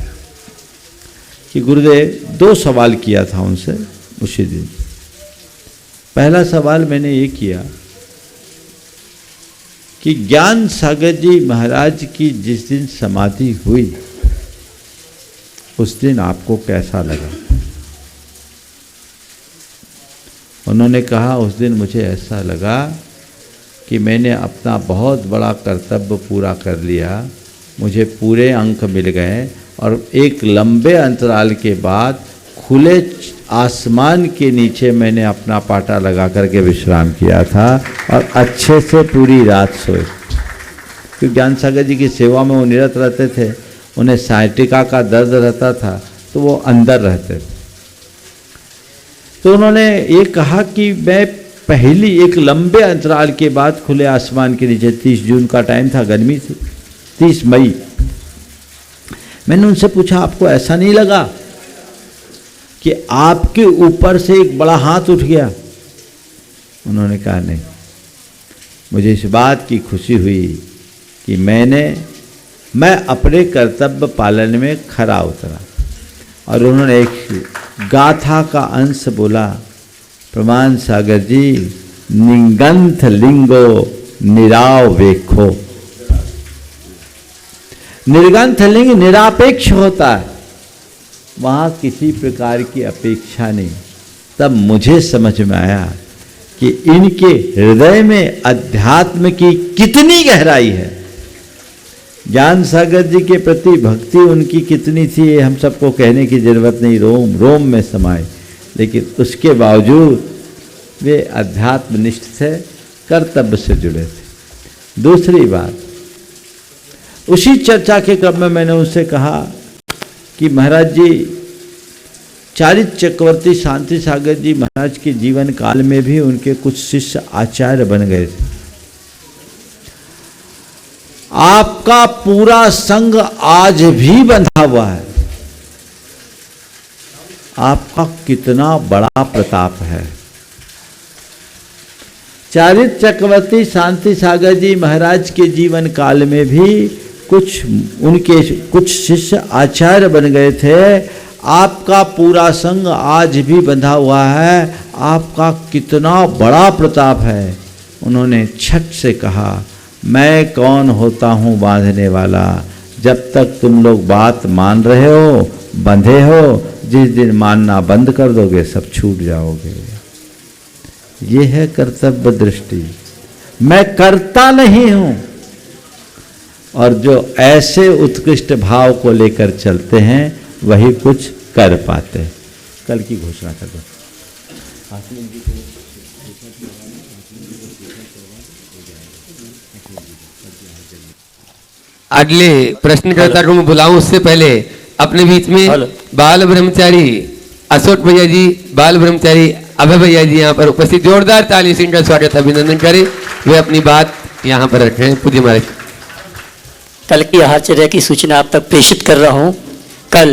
कि गुरुदेव, 2 सवाल किया था उनसे उसी दिन। पहला सवाल मैंने ये किया कि ज्ञान सागर जी महाराज की जिस दिन समाधि हुई उस दिन आपको कैसा लगा? उन्होंने कहा, उस दिन मुझे ऐसा लगा कि मैंने अपना बहुत बड़ा कर्तव्य पूरा कर लिया, मुझे पूरे अंक मिल गए और एक लंबे अंतराल के बाद खुले आसमान के नीचे मैंने अपना पाटा लगा करके विश्राम किया था और अच्छे से पूरी रात सोए। क्योंकि ज्ञान सागर जी की सेवा में वो निरत रहते थे, उन्हें साइटिका का दर्द रहता था तो वो अंदर रहते थे। तो उन्होंने ये कहा कि मैं पहली एक लंबे अंतराल के बाद खुले आसमान के नीचे, 30 जून का टाइम था, गर्मी थी, 30 मई। मैंने उनसे पूछा, आपको ऐसा नहीं लगा कि आपके ऊपर से एक बड़ा हाथ उठ गया? उन्होंने कहा नहीं, मुझे इस बात की खुशी हुई कि मैं अपने कर्तव्य पालन में खरा उतरा। और उन्होंने एक गाथा का अंश बोला, प्रमाण सागर जी, निगंथ लिंगो निराव वेखो। निर्गंथ लिंग निरापेक्ष होता है, वहाँ किसी प्रकार की अपेक्षा नहीं। तब मुझे समझ में आया कि इनके हृदय में अध्यात्म की कितनी गहराई है, ज्ञान सागर जी के प्रति भक्ति उनकी कितनी थी, ये हम सबको कहने की जरूरत नहीं, रोम रोम में समाये। लेकिन उसके बावजूद वे अध्यात्मनिष्ठ थे, कर्तव्य से जुड़े थे। दूसरी बात, उसी चर्चा के क्रम में मैंने उनसे कहा कि महाराज जी, चारित्र चक्रवर्ती शांति सागर जी महाराज के जीवन काल में भी उनके कुछ शिष्य आचार्य बन गए थे। आपका पूरा संघ आज भी बंधा हुआ है, आपका कितना बड़ा प्रताप है। चारित्र चक्रवर्ती शांति सागर जी महाराज के जीवन काल में भी कुछ शिष्य आचार्य बन गए थे। आपका पूरा संग आज भी बंधा हुआ है, आपका कितना बड़ा प्रताप है। उन्होंने छठ से कहा, मैं कौन होता हूँ बांधने वाला, जब तक तुम लोग बात मान रहे हो, बंधे हो, जिस दिन मानना बंद कर दोगे सब छूट जाओगे। ये है कर्तव्य दृष्टि। मैं करता नहीं हूं। और जो ऐसे उत्कृष्ट भाव को लेकर चलते हैं वही कुछ कर पाते हैं। कल की घोषणा कर दो। अगले प्रश्नकर्ता को मैं बुलाऊं उससे पहले अपने बीच में बाल ब्रह्मचारी अशोक भैया जी, बाल ब्रह्मचारी अभय भैया जी यहाँ पर उपस्थित, जोरदार ताली से इनका स्वागत अभिनंदन करें। वे अपनी बात यहाँ पर रखें। पूज्य महाराज, कल की आहारचर्या की सूचना आप तक प्रेषित कर रहा हूँ। कल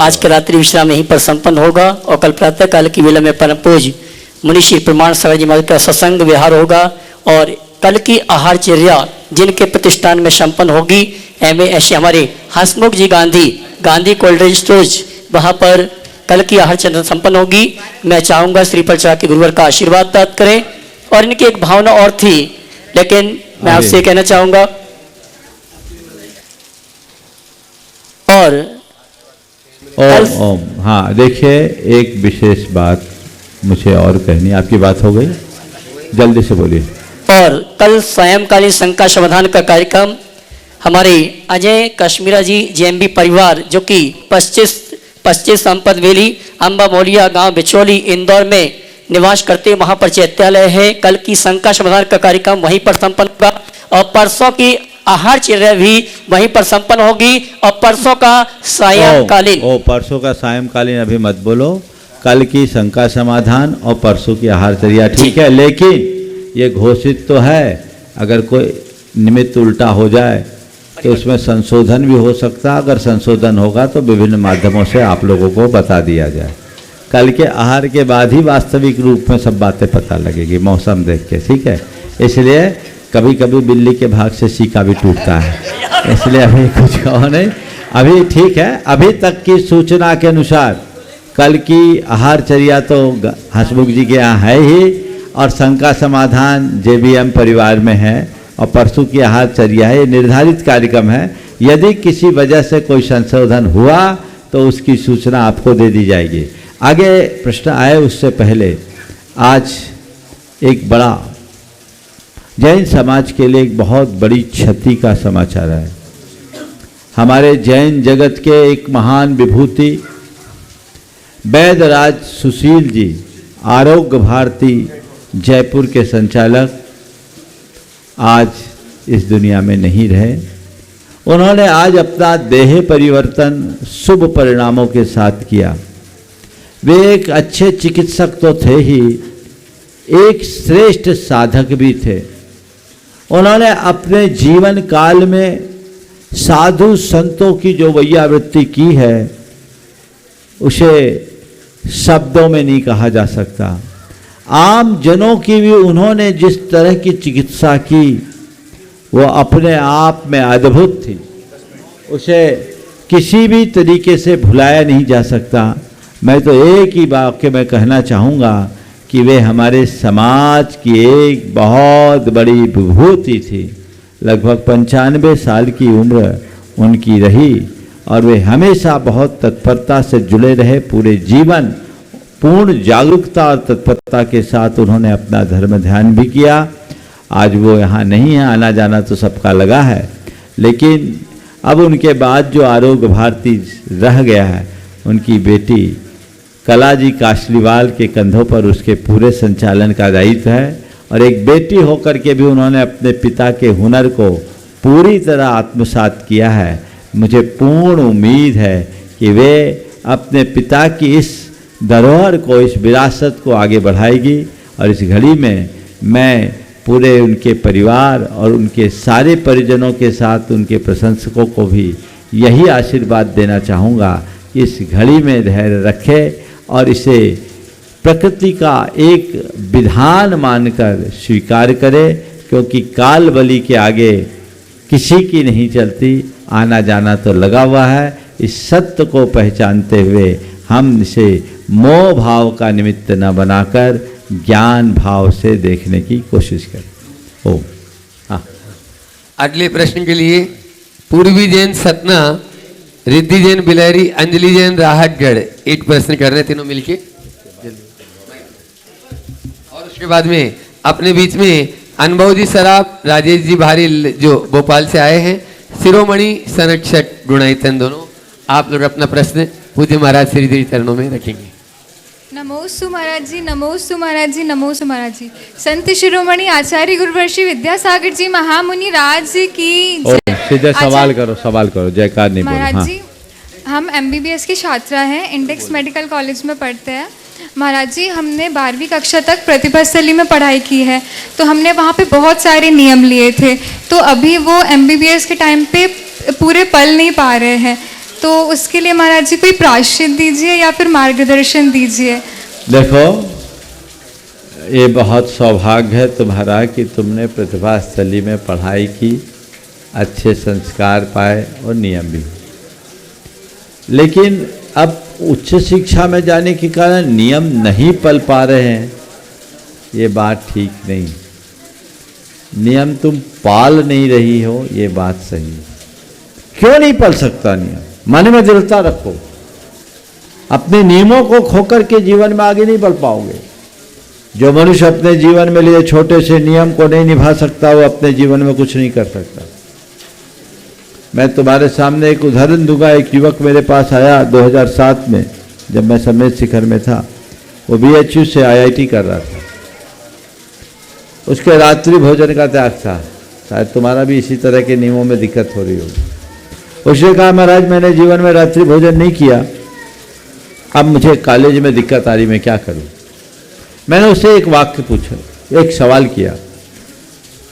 आज का रात्रि विश्राम यहीं पर संपन्न होगा और कल प्रातः काल की वेला में परम पूज्य मुनिश्री प्रमाण सागर जी महाराज का सत्संग विहार होगा। और कल की आहारचर्या जिनके प्रतिष्ठान में संपन्न होगी, MASC हमारे हंसमुख जी गांधी कोल्ड ड्रिंक स्टोर्स, वहाँ पर कल की आहारचर्या संपन्न होगी। मैं चाहूँगा श्रीफल चढ़ा के गुरुवर का आशीर्वाद प्राप्त करें। और इनकी एक भावना और थी, लेकिन मैं आपसे कहना चाहूँगा ओम हाँ, देखिए एक विशेष बात मुझे और कहनी, आपकी बात हो गई, जल्दी से बोलिए। और कल सायंकालीन शंका समाधान का कार्यक्रम हमारे अजय कश्मीरा जी JMB परिवार जो कि 25 संपत वेली अम्बा मोलिया गांव बिचौली इंदौर में निवास करते, वहां पर चैत्यालय है। कल की शंका समाधान का कार्यक्रम वहीं पर संपन्न होगा और परसों की आहारचर्या भी वहीं पर संपन्न होगी। और परसों का सायंकालीन परसों का सायंकालीन अभी मत बोलो, कल की शंका समाधान और परसों की आहारचर्या, ठीक है। लेकिन ये घोषित तो है, अगर कोई निमित्त उल्टा हो जाए तो उसमें संशोधन भी हो सकता है। अगर संशोधन होगा तो विभिन्न माध्यमों से आप लोगों को बता दिया जाए। कल के आहार के बाद ही वास्तविक रूप में सब बातें पता लगेगी, मौसम देख के, ठीक है। इसलिए कभी कभी बिल्ली के भाग से सीका भी टूटता है, इसलिए अभी कुछ कहो नहीं, अभी ठीक है। अभी तक की सूचना के अनुसार कल की आहारचर्या तो हंसमुख जी के यहाँ है ही, और शंका समाधान JBM परिवार में है, और परसों की आहारचर्या है। ये निर्धारित कार्यक्रम है। यदि किसी वजह से कोई संशोधन हुआ तो उसकी सूचना आपको दे दी जाएगी। आगे प्रश्न आए उससे पहले आज एक बड़ा जैन समाज के लिए एक बहुत बड़ी क्षति का समाचार है। हमारे जैन जगत के एक महान विभूति वैद्यराज सुशील जी, आरोग्य भारती जयपुर के संचालक, आज इस दुनिया में नहीं रहे। उन्होंने आज अपना देह परिवर्तन शुभ परिणामों के साथ किया। वे एक अच्छे चिकित्सक तो थे ही, एक श्रेष्ठ साधक भी थे। उन्होंने अपने जीवन काल में साधु संतों की जो वैयावृत्ति की है उसे शब्दों में नहीं कहा जा सकता। आम जनों की भी उन्होंने जिस तरह की चिकित्सा की वो अपने आप में अद्भुत थी, उसे किसी भी तरीके से भुलाया नहीं जा सकता। मैं तो एक ही वाक्य में कहना चाहूँगा कि वे हमारे समाज की एक बहुत बड़ी विभूति थी। लगभग 95 साल की उम्र उनकी रही और वे हमेशा बहुत तत्परता से जुड़े रहे। पूरे जीवन पूर्ण जागरूकता और तत्परता के साथ उन्होंने अपना धर्म ध्यान भी किया। आज वो यहाँ नहीं है, आना जाना तो सबका लगा है, लेकिन अब उनके बाद जो आरोग्य भारती रह गया है, उनकी बेटी कला जी काशलीवाल के कंधों पर उसके पूरे संचालन का दायित्व है। और एक बेटी होकर के भी उन्होंने अपने पिता के हुनर को पूरी तरह आत्मसात किया है। मुझे पूर्ण उम्मीद है कि वे अपने पिता की इस धरोहर को, इस विरासत को आगे बढ़ाएगी। और इस घड़ी में मैं पूरे उनके परिवार और उनके सारे परिजनों के साथ उनके प्रशंसकों को भी यही आशीर्वाद देना चाहूँगा कि इस घड़ी में धैर्य रखे और इसे प्रकृति का एक विधान मानकर स्वीकार करे, क्योंकि काल बलि के आगे किसी की नहीं चलती, आना जाना तो लगा हुआ है। इस सत्य को पहचानते हुए हम इसे मोह भाव का निमित्त न बनाकर ज्ञान भाव से देखने की कोशिश करें। ओम। हाँ, अगले प्रश्न के लिए पूर्वी जैन सतना, रिद्धि जैन बिलहरी, अंजलि जैन राहतगढ़ एक प्रश्न कर रहे हैं तीनों मिलके। और उसके बाद में अपने बीच में अनुभव जी सराफ, राजेश जी भारी जो भोपाल से आए हैं, शिरोमणि संरक्षक गुणायतन, दोनों आप लोग अपना प्रश्न पूज्य महाराज श्री देवी चरणों में रखेंगे। नमोस्तु महाराज जी, नमोस्तु महाराज जी, नमोस्तु महाराज जी। संत शिरोमणि आचार्य गुरुवर्षी विद्यासागर जी महामुनि राज की जय। सीधे सवाल करो, जयकार नहीं बोलो। महाराज जी, हम MBBS की छात्रा हैं, इंडेक्स मेडिकल कॉलेज में पढ़ते हैं। महाराज जी, हमने 12वीं कक्षा तक प्रतिभा स्थली में पढ़ाई की है, तो हमने वहाँ पे बहुत सारे नियम लिए थे, तो अभी वो MBBS के टाइम पे पूरे पल नहीं पा रहे हैं, तो उसके लिए महाराज जी कोई प्रायश्चित दीजिए या फिर मार्गदर्शन दीजिए। देखो, ये बहुत सौभाग्य है तुम्हारा कि तुमने प्रतिभा स्थली में पढ़ाई की, अच्छे संस्कार पाए और नियम भी। लेकिन अब उच्च शिक्षा में जाने के कारण नियम नहीं पल पा रहे हैं, ये बात ठीक नहीं। नियम तुम पाल नहीं रही हो, ये बात सही। क्यों नहीं पल सकता नियम? मन में दृढ़ता रखो। अपने नियमों को खोकर के जीवन में आगे नहीं बढ़ पाओगे। जो मनुष्य अपने जीवन में लिए छोटे से नियम को नहीं निभा सकता, वो अपने जीवन में कुछ नहीं कर सकता। मैं तुम्हारे सामने एक उदाहरण दूंगा। एक युवक मेरे पास आया 2007 में, जब मैं समेत शिखर में था। वो BHU से IIT कर रहा था। उसके रात्रि भोजन का त्याग था। शायद तुम्हारा भी इसी तरह के नियमों में दिक्कत हो रही होगी। उसने कहा, महाराज मैंने जीवन में रात्रि भोजन नहीं किया, अब मुझे कॉलेज में दिक्कत आ रही, मैं क्या करूं? मैंने उससे एक वाक्य पूछा, एक सवाल किया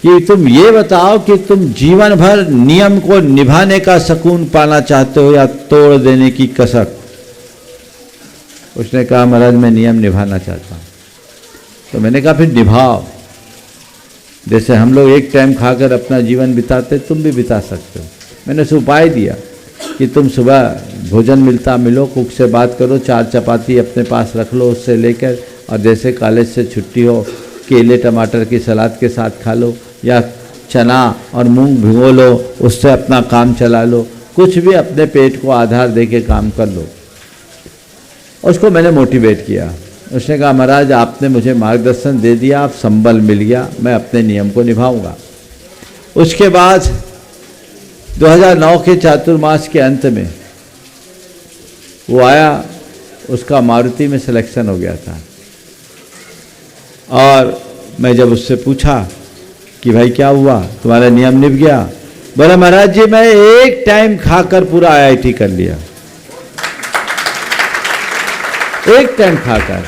कि तुम ये बताओ कि तुम जीवन भर नियम को निभाने का सुकून पाना चाहते हो या तोड़ देने की कसक? उसने कहा, महाराज मैं नियम निभाना चाहता हूं। तो मैंने कहा, फिर निभाओ। जैसे हम लोग एक टाइम खाकर अपना जीवन बिताते, तुम भी बिता सकते हो। मैंने उसे उपाय दिया कि तुम सुबह भोजन मिलो, कुक से बात करो, 4 चपाती अपने पास रख लो उससे लेकर, और जैसे कॉलेज से छुट्टी हो केले टमाटर की सलाद के साथ खा लो, या चना और मूंग भिगो लो, उससे अपना काम चला लो। कुछ भी अपने पेट को आधार दे के काम कर लो। उसको मैंने मोटिवेट किया। उसने कहा, महाराज आपने मुझे मार्गदर्शन दे दिया, आप संबल मिल गया, मैं अपने नियम को निभाऊंगा। उसके बाद 2009 के चातुर्मास के अंत में वो आया, उसका मारुति में सिलेक्शन हो गया था। और मैं जब उससे पूछा कि भाई क्या हुआ, तुम्हारा नियम निभ गया? बोला, महाराज जी मैं एक टाइम खाकर पूरा IIT कर लिया, एक टाइम खाकर।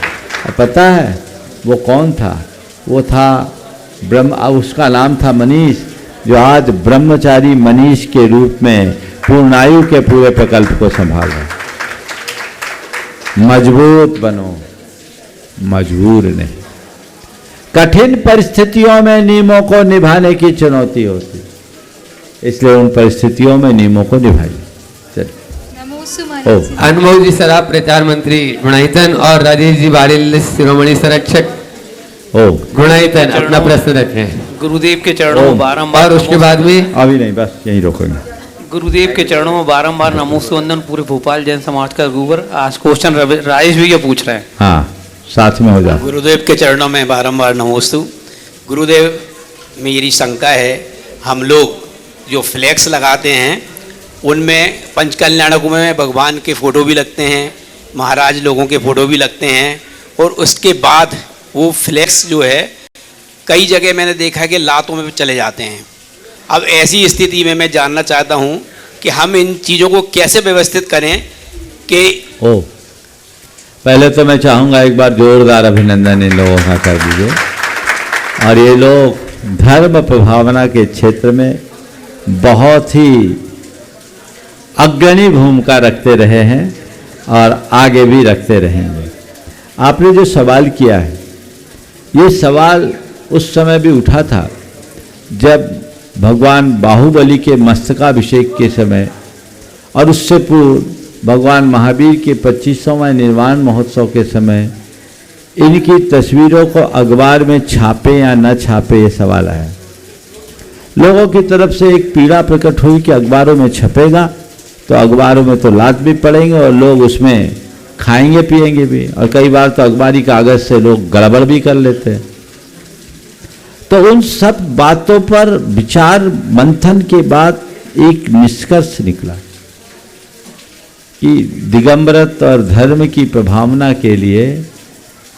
पता है वो कौन था? वो था उसका नाम था मनीष, जो आज ब्रह्मचारी मनीष के रूप में पूर्णायु के पूरे प्रकल्प को संभाल रहा। मजबूत बनो, मजबूर नहीं। कठिन परिस्थितियों में नियमों को निभाने की चुनौती होती, इसलिए उन परिस्थितियों में नियमों को निभाइए। अनुभव जी सराफ प्रचार मंत्री गुणायतन और राजेश जी बारिल शिरोमणि संरक्षक गुणायतन अपना प्रश्न रखें। गुरुदेव के चरणों में बारंबार, और उसके बाद में अभी नहीं, बस यहीं रोकेंगे। गुरुदेव के चरणों में बारंबार नमोस्तु वंदन पूरे भोपाल जैन समाज का गुरुवर। आज क्वेश्चन राजेश भैया पूछ रहे हैं। हाँ, साथ में हो जाए। गुरुदेव के चरणों में बारंबार नमोस्तु। गुरुदेव, मेरी शंका है, हम लोग जो फ्लैक्स लगाते हैं उनमें पंचकल्याणकों में भगवान के फ़ोटो भी लगते हैं, महाराज लोगों के फ़ोटो भी लगते हैं, और उसके बाद वो फ्लैक्स जो है कई जगह मैंने देखा है कि लातों में चले जाते हैं। अब ऐसी स्थिति में मैं जानना चाहता हूँ कि हम इन चीज़ों को कैसे व्यवस्थित करें कि पहले तो मैं चाहूँगा एक बार जोरदार अभिनंदन इन लोगों का कर दीजिए। और ये लोग धर्म प्रभावना के क्षेत्र में बहुत ही अग्रणी भूमिका रखते रहे हैं और आगे भी रखते रहेंगे। आपने जो सवाल किया है, ये सवाल उस समय भी उठा था जब भगवान बाहुबली के मस्तकाभिषेक के समय और उससे पूर्व भगवान महावीर के 25वां निर्वाण महोत्सव के समय इनकी तस्वीरों को अखबार में छापे या न छापे, ये सवाल आया। लोगों की तरफ से एक पीड़ा प्रकट हुई कि अखबारों में छपेगा तो अखबारों में तो लात भी पड़ेंगे और लोग उसमें खाएंगे पिएंगे भी, और कई बार तो अखबारी कागज से लोग गड़बड़ भी कर लेते हैं। तो उन सब बातों पर विचार मंथन के बाद एक निष्कर्ष निकला कि दिगंबरत और धर्म की प्रभावना के लिए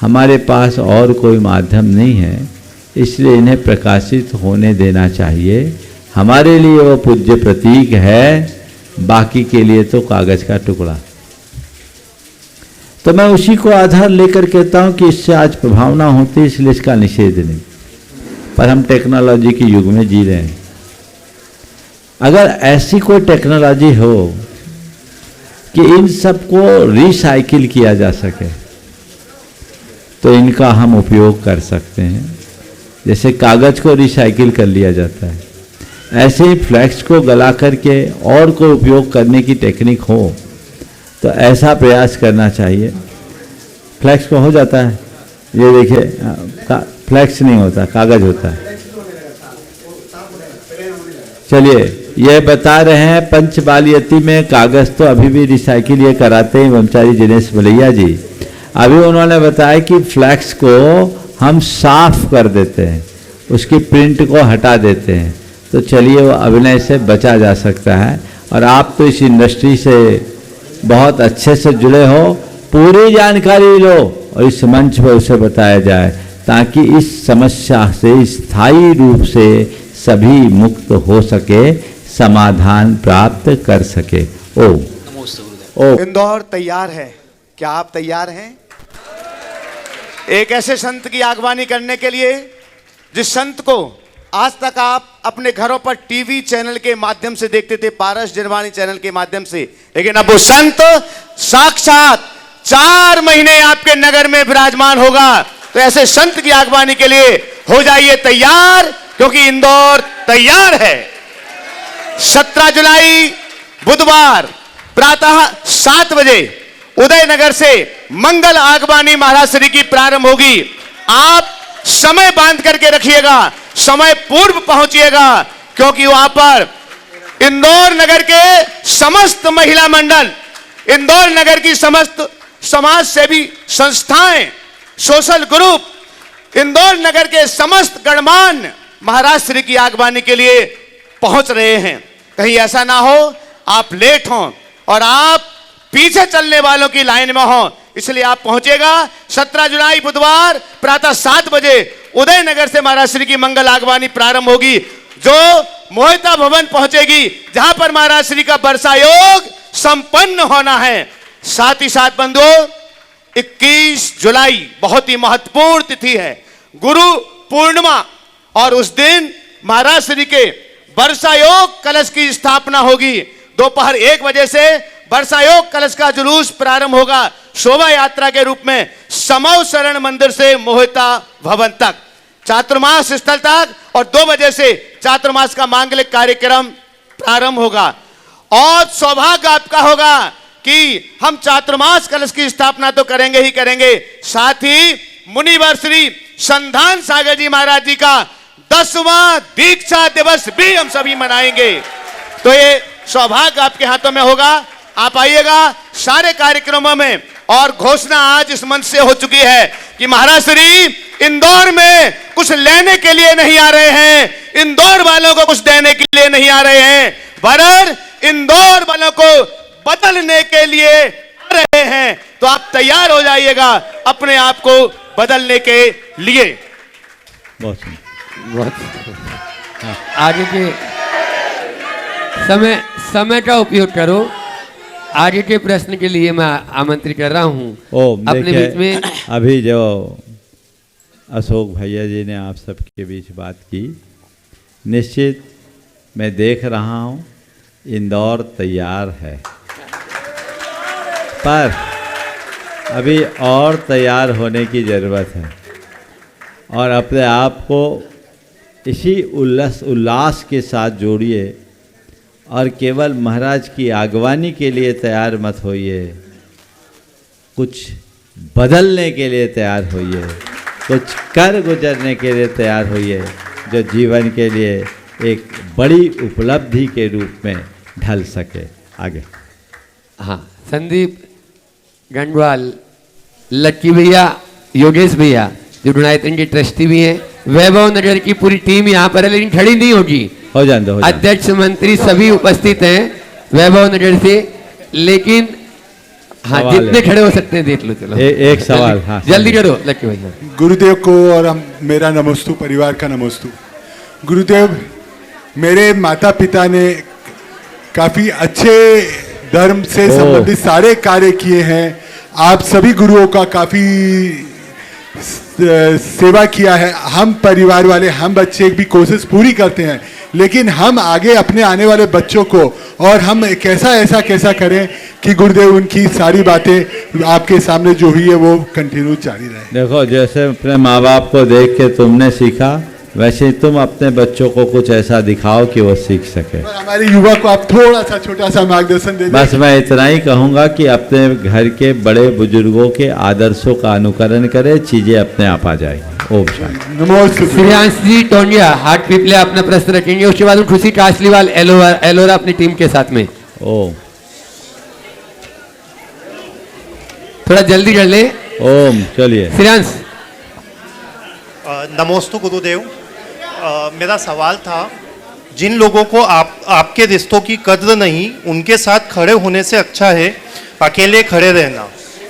हमारे पास और कोई माध्यम नहीं है, इसलिए इन्हें प्रकाशित होने देना चाहिए। हमारे लिए वो पूज्य प्रतीक है, बाकी के लिए तो कागज का टुकड़ा। तो मैं उसी को आधार लेकर कहता हूं कि इससे आज प्रभावना होती है, इसलिए इसका निषेध नहीं। पर हम टेक्नोलॉजी के युग में जी रहे हैं। अगर ऐसी कोई टेक्नोलॉजी हो कि इन सबको रिसाइकिल किया जा सके तो इनका हम उपयोग कर सकते हैं। जैसे कागज को रिसाइकिल कर लिया जाता है, ऐसे ही फ्लैक्स को गला करके और कोई उपयोग करने की टेक्निक हो तो ऐसा प्रयास करना चाहिए। फ्लैक्स को हो जाता है, ये देखिए फ्लैक्स नहीं होता, कागज होता है। चलिए, ये बता रहे हैं पंचबालियती में कागज तो अभी भी रिसाइकिल ये कराते हैं ब्रह्मचारी दिनेश भलैया जी। अभी उन्होंने बताया कि फ्लैक्स को हम साफ कर देते हैं, उसकी प्रिंट को हटा देते हैं, तो चलिए वो अभिनय से बचा जा सकता है। और आप तो इस इंडस्ट्री से बहुत अच्छे से जुड़े हो, पूरी जानकारी लो और इस मंच पर उसे बताया जाए ताकि इस समस्या से स्थायी रूप से सभी मुक्त हो सके, समाधान प्राप्त कर सके। ओ इंदौर तैयार है, क्या आप तैयार हैं एक ऐसे संत की आगवानी करने के लिए जिस संत को आज तक आप अपने घरों पर टीवी चैनल के माध्यम से देखते थे, पारस जिरवानी चैनल के माध्यम से, लेकिन अब वो संत साक्षात 4 महीने आपके नगर में विराजमान होगा। तो ऐसे संत की आगवानी के लिए हो जाइए तैयार, क्योंकि इंदौर तैयार है। 17 जुलाई बुधवार प्रातः 7 बजे उदयनगर से मंगल आगवानी महाराज श्री की प्रारंभ होगी। आप समय बांध करके रखिएगा, समय पूर्व पहुंचिएगा, क्योंकि वहां पर इंदौर नगर के समस्त महिला मंडल, इंदौर नगर की समस्त समाज सेवी संस्थाएं, सोशल ग्रुप, इंदौर नगर के समस्त गणमान्य महाराज श्री की आगवानी के लिए पहुंच रहे हैं। कहीं ऐसा ना हो आप लेट हों और आप पीछे चलने वालों की लाइन में हो, इसलिए आप पहुंचेगा। 17 जुलाई बुधवार प्रातः 7 बजे उदयनगर से महाराज श्री की मंगल आगवानी प्रारंभ होगी, जो मोहिता भवन पहुंचेगी, जहां पर महाराज श्री का वर्षा योग संपन्न होना है। साथ ही साथ बंधुओं, 21 जुलाई बहुत ही महत्वपूर्ण तिथि है, गुरु पूर्णिमा, और उस दिन महाराज श्री के वर्षा योग कलश की स्थापना होगी। दोपहर 1 बजे से वर्षा योग कलश का जुलूस प्रारंभ होगा शोभा यात्रा के रूप में समव शरण मंदिर से मोहिता भवन तक, चातुर्मास स्थल तक, और 2 बजे से चातुर्मास का मांगलिक कार्यक्रम प्रारंभ होगा। और सौभाग्य आपका होगा कि हम चातुर्मास कलश की स्थापना तो करेंगे ही करेंगे, साथ ही मुनिवर श्री संधान सागर जी महाराज जी का 10वां दीक्षा दिवस भी हम सभी मनाएंगे। तो ये सौभाग्य आपके हाथों में होगा। आप आइएगा सारे कार्यक्रमों में। और घोषणा आज इस मंच से हो चुकी है कि महाराज श्री इंदौर में कुछ लेने के लिए नहीं आ रहे हैं, इंदौर वालों को कुछ देने के लिए नहीं आ रहे हैं, वरन इंदौर वालों को बदलने के लिए आ रहे हैं। तो आप तैयार हो जाइएगा अपने आप को बदलने के लिए। बहुत आगे के समय का उपयोग करो। आगे के प्रश्न के लिए मैं आमंत्रित कर रहा हूँ अपने बीच में। अभी जो अशोक भैया जी ने आप सबके बीच बात की, निश्चित मैं देख रहा हूँ इंदौर तैयार है, पर अभी और तैयार होने की ज़रूरत है और अपने आप को इसी उल्लास के साथ जोड़िए और केवल महाराज की आगवानी के लिए तैयार मत होइए, कुछ बदलने के लिए तैयार होइए, कुछ कर गुजरने के लिए तैयार होइए जो जीवन के लिए एक बड़ी उपलब्धि के रूप में ढल सके। आगे। हाँ, संदीप गंडवाल, लक्की भैया, योगेश भैया जो डुनायतन के ट्रस्टी भी हैं, वैभव नगर की पूरी टीम यहाँ पर है लेकिन खड़ी नहीं होगी, हो जान दो। अध्यक्ष मंत्री सभी उपस्थित हैं वैभव नगर से, लेकिन हाँ जितने खड़े हो सकते हैं देख लो। चलो एक सवाल। हाँ जल्दी करो लक्की भैया। गुरुदेव को और मेरा नमस्तु, परिवार का नमस्तु। गुरुदेव, मेरे माता पिता ने काफ़ी अच्छे धर्म से संबंधित सारे कार्य किए हैं। आप सभी गुरुओं का काफ़ी सेवा किया है। हम परिवार वाले, हम बच्चे भी कोशिश पूरी करते हैं, लेकिन हम आगे अपने आने वाले बच्चों को और हम कैसा करें कि गुरुदेव उनकी सारी बातें आपके सामने जो हुई है वो कंटिन्यू जारी रहे। देखो, जैसे अपने माँ बाप को देख के तुमने सीखा, वैसे ही तुम अपने बच्चों को कुछ ऐसा दिखाओ कि वो सीख सके। हमारे युवा को आप थोड़ा सा छोटा सा मार्गदर्शन दे। बस मैं इतना ही कहूँगा कि अपने घर के बड़े बुजुर्गों के आदर्शों का अनुकरण करें, चीजें अपने आप आ जाएगी। ओम शांति। नमस्ते। श्रेयांश जी टोंडिया हाट पीपले अपना प्रश्न रखेंगे, उसके बाद खुशी कासलीवाल एलोरा अपनी टीम के साथ में। ओम, थोड़ा जल्दी कर ले। ओम, चलिए। श्रेयांश। नमोस्तु गुरुदेव। मेरा सवाल था, जिन लोगों को आपके रिश्तों की कद्र नहीं, उनके साथ खड़े होने से अच्छा है अकेले खड़े रहना,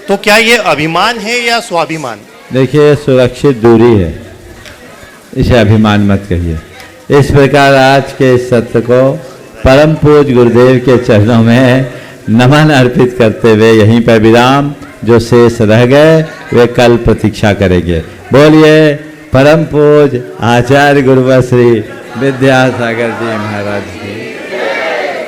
तो क्या ये अभिमान है या स्वाभिमान? देखिए, सुरक्षित दूरी है, इसे अभिमान मत कहिए। इस प्रकार आज के इस सत्र को परम पूज्य गुरुदेव के चरणों में नमन अर्पित करते हुए यहीं पर विराम। जो शेष रह गए वे कल प्रतीक्षा करेंगे। बोलिए परम पूज्य आचार्य गुरुवर श्री विद्यासागर जी महाराज की,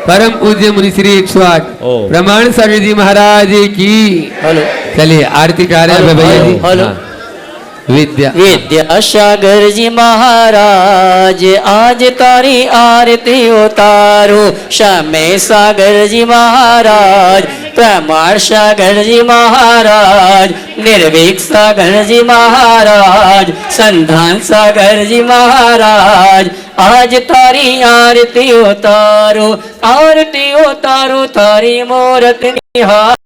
परम पूज्य मुनि श्री 108 प्रमाण सागर जी महाराज की। हेलो, चलिए आरती का रहे हैं भैया जी। हेलो। विद्यासागर जी महाराज आज तारी आरती उतारो, समय सागर जी महाराज, प्रमाण सागर जी महाराज, निर्भीक सागर जी महाराज, संधान सागर जी महाराज, आज तारी आरती उतारो, तारी मूरत निहार।